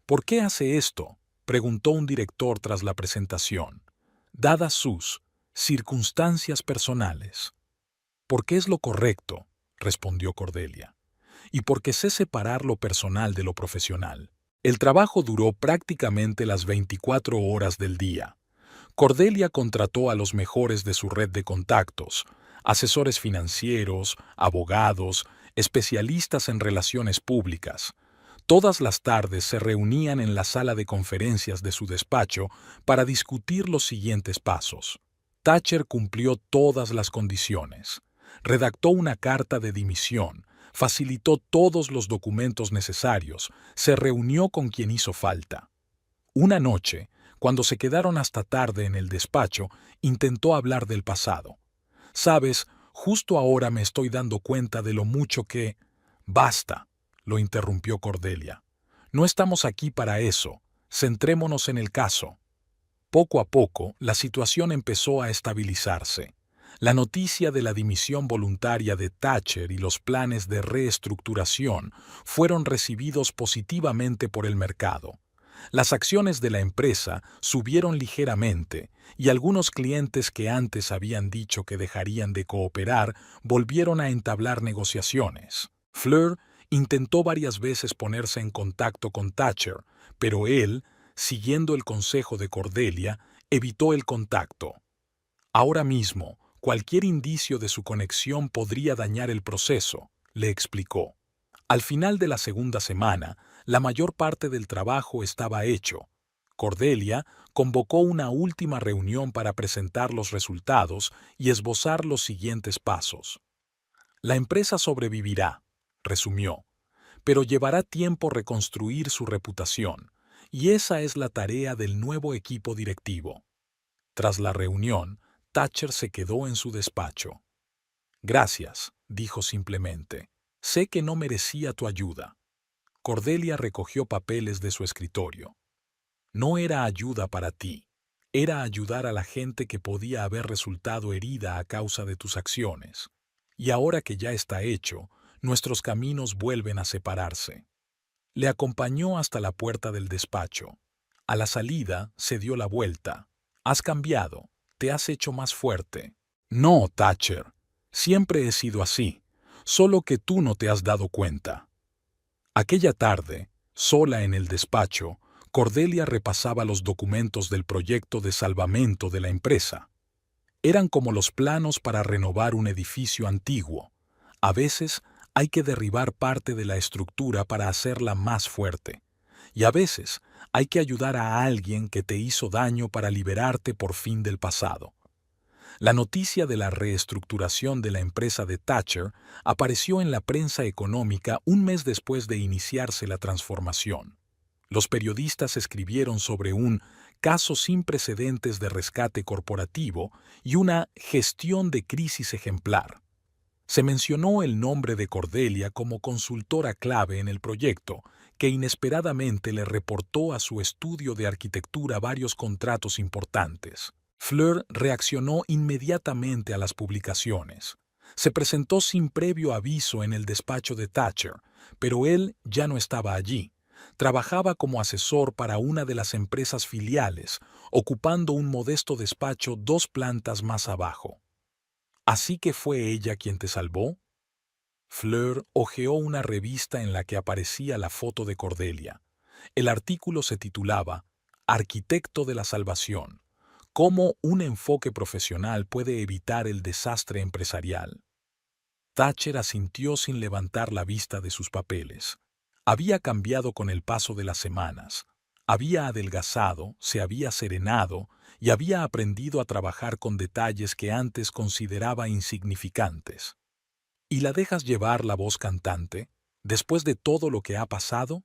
¿Por qué hace esto?, preguntó un director tras la presentación. Dadas sus circunstancias personales. Porque es lo correcto, respondió Cordelia, y porque sé separar lo personal de lo profesional. El trabajo duró prácticamente las 24 horas del día. Cordelia contrató a los mejores de su red de contactos, asesores financieros, abogados, especialistas en relaciones públicas. Todas las tardes se reunían en la sala de conferencias de su despacho para discutir los siguientes pasos. Thatcher cumplió todas las condiciones. Redactó una carta de dimisión, facilitó todos los documentos necesarios, se reunió con quien hizo falta. Una noche, cuando se quedaron hasta tarde en el despacho, intentó hablar del pasado. «Sabes, justo ahora me estoy dando cuenta de lo mucho que...» «Basta», lo interrumpió Cordelia. «No estamos aquí para eso. Centrémonos en el caso». Poco a poco, la situación empezó a estabilizarse. La noticia de la dimisión voluntaria de Thatcher y los planes de reestructuración fueron recibidos positivamente por el mercado. Las acciones de la empresa subieron ligeramente y algunos clientes que antes habían dicho que dejarían de cooperar volvieron a entablar negociaciones. Fleur intentó varias veces ponerse en contacto con Thatcher, pero él, siguiendo el consejo de Cordelia, evitó el contacto. Ahora mismo, cualquier indicio de su conexión podría dañar el proceso, le explicó. Al final de la segunda semana, la mayor parte del trabajo estaba hecho. Cordelia convocó una última reunión para presentar los resultados y esbozar los siguientes pasos. La empresa sobrevivirá, resumió, pero llevará tiempo reconstruir su reputación, y esa es la tarea del nuevo equipo directivo. Tras la reunión, Thatcher se quedó en su despacho. Gracias, dijo simplemente. Sé que no merecía tu ayuda. Cordelia recogió papeles de su escritorio. No era ayuda para ti. Era ayudar a la gente que podía haber resultado herida a causa de tus acciones. Y ahora que ya está hecho, nuestros caminos vuelven a separarse. Le acompañó hasta la puerta del despacho. A la salida se dio la vuelta. Has cambiado. Te has hecho más fuerte. No, Thatcher. Siempre he sido así. Solo que tú no te has dado cuenta. Aquella tarde, sola en el despacho, Cordelia repasaba los documentos del proyecto de salvamento de la empresa. Eran como los planos para renovar un edificio antiguo. A veces hay que derribar parte de la estructura para hacerla más fuerte. Y a veces hay que ayudar a alguien que te hizo daño para liberarte por fin del pasado. La noticia de la reestructuración de la empresa de Thatcher apareció en la prensa económica un mes después de iniciarse la transformación. Los periodistas escribieron sobre un caso sin precedentes de rescate corporativo y una gestión de crisis ejemplar. Se mencionó el nombre de Cordelia como consultora clave en el proyecto, que inesperadamente le reportó a su estudio de arquitectura varios contratos importantes. Fleur reaccionó inmediatamente a las publicaciones. Se presentó sin previo aviso en el despacho de Thatcher, pero él ya no estaba allí. Trabajaba como asesor para una de las empresas filiales, ocupando un modesto despacho 2 plantas más abajo. ¿Así que fue ella quien te salvó? Fleur hojeó una revista en la que aparecía la foto de Cordelia. El artículo se titulaba Arquitecto de la Salvación. ¿Cómo un enfoque profesional puede evitar el desastre empresarial? Thatcher asintió sin levantar la vista de sus papeles. Había cambiado con el paso de las semanas. Había adelgazado, se había serenado y había aprendido a trabajar con detalles que antes consideraba insignificantes. ¿Y la dejas llevar la voz cantante, después de todo lo que ha pasado?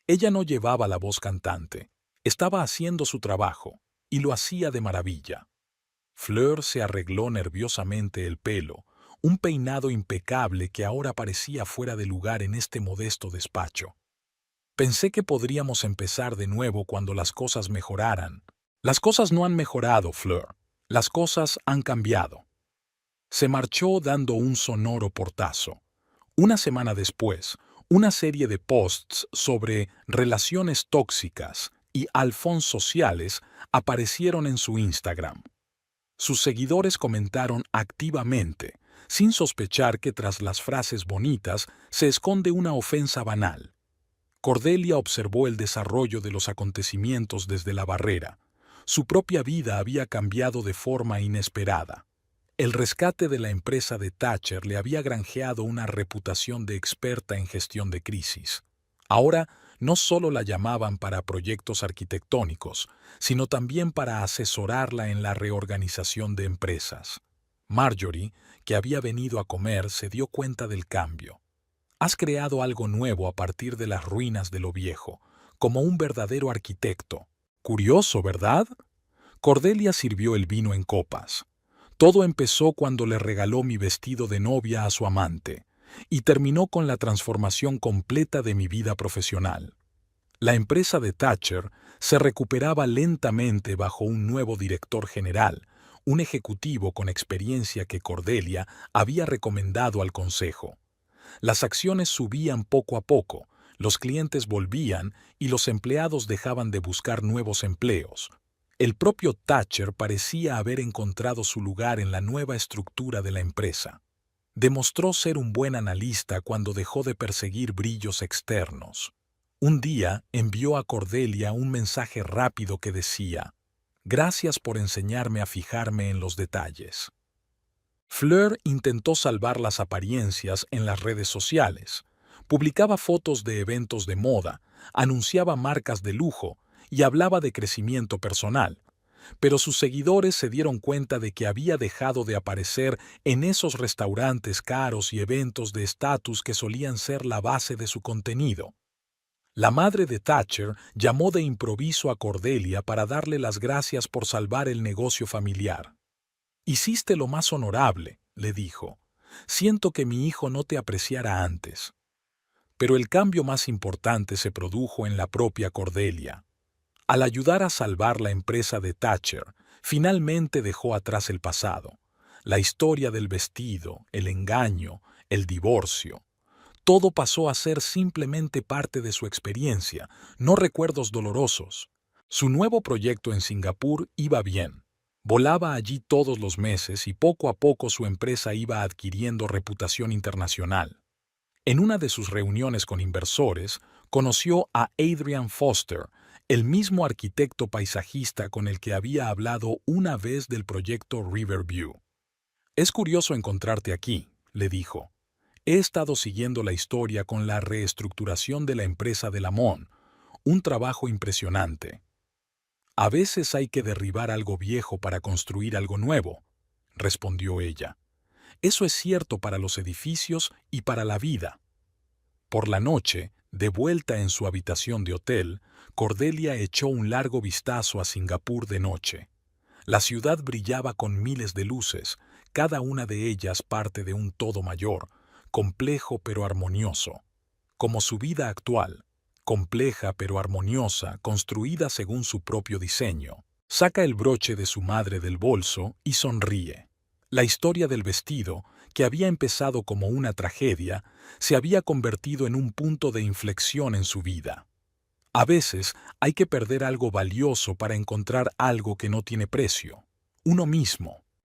Ella no llevaba la voz cantante. Estaba haciendo su trabajo, y lo hacía de maravilla. Fleur se arregló nerviosamente el pelo, un peinado impecable que ahora parecía fuera de lugar en este modesto despacho. Pensé que podríamos empezar de nuevo cuando las cosas mejoraran. Las cosas no han mejorado, Fleur. Las cosas han cambiado. Se marchó dando un sonoro portazo. Una semana después, una serie de posts sobre relaciones tóxicas y alfons sociales aparecieron en su Instagram. Sus seguidores comentaron activamente, sin sospechar que tras las frases bonitas se esconde una ofensa banal. Cordelia observó el desarrollo de los acontecimientos desde la barrera. Su propia vida había cambiado de forma inesperada. El rescate de la empresa de Thatcher le había granjeado una reputación de experta en gestión de crisis. Ahora no solo la llamaban para proyectos arquitectónicos, sino también para asesorarla en la reorganización de empresas. Marjorie, que había venido a comer, se dio cuenta del cambio. Has creado algo nuevo a partir de las ruinas de lo viejo, como un verdadero arquitecto. Curioso, ¿verdad? Cordelia sirvió el vino en copas. Todo empezó cuando le regaló mi vestido de novia a su amante, y terminó con la transformación completa de mi vida profesional. La empresa de Thatcher se recuperaba lentamente bajo un nuevo director general, un ejecutivo con experiencia que Cordelia había recomendado al consejo. Las acciones subían poco a poco, los clientes volvían y los empleados dejaban de buscar nuevos empleos. El propio Thatcher parecía haber encontrado su lugar en la nueva estructura de la empresa. Demostró ser un buen analista cuando dejó de perseguir brillos externos. Un día envió a Cordelia un mensaje rápido que decía: «Gracias por enseñarme a fijarme en los detalles». Fleur intentó salvar las apariencias en las redes sociales. Publicaba fotos de eventos de moda, anunciaba marcas de lujo y hablaba de crecimiento personal. Pero sus seguidores se dieron cuenta de que había dejado de aparecer en esos restaurantes caros y eventos de estatus que solían ser la base de su contenido. La madre de Thatcher llamó de improviso a Cordelia para darle las gracias por salvar el negocio familiar. Hiciste lo más honorable, le dijo. Siento que mi hijo no te apreciara antes. Pero el cambio más importante se produjo en la propia Cordelia. Al ayudar a salvar la empresa de Thatcher, finalmente dejó atrás el pasado, la historia del vestido, el engaño, el divorcio. Todo pasó a ser simplemente parte de su experiencia, no recuerdos dolorosos. Su nuevo proyecto en Singapur iba bien. Volaba allí todos los meses y poco a poco su empresa iba adquiriendo reputación internacional. En una de sus reuniones con inversores, conoció a Adrian Foster, el mismo arquitecto paisajista con el que había hablado una vez del proyecto Riverview. Es curioso encontrarte aquí, le dijo. He estado siguiendo la historia con la reestructuración de la empresa de Lamont, un trabajo impresionante. A veces hay que derribar algo viejo para construir algo nuevo, respondió ella. Eso es cierto para los edificios y para la vida. Por la noche, de vuelta en su habitación de hotel, Cordelia echó un largo vistazo a Singapur de noche. La ciudad brillaba con miles de luces, cada una de ellas parte de un todo mayor, complejo pero armonioso. Como su vida actual, compleja pero armoniosa, construida según su propio diseño. Saca el broche de su madre del bolso y sonríe. La historia del vestido, que había empezado como una tragedia, se había convertido en un punto de inflexión en su vida. A veces hay que perder algo valioso para encontrar algo que no tiene precio, uno mismo.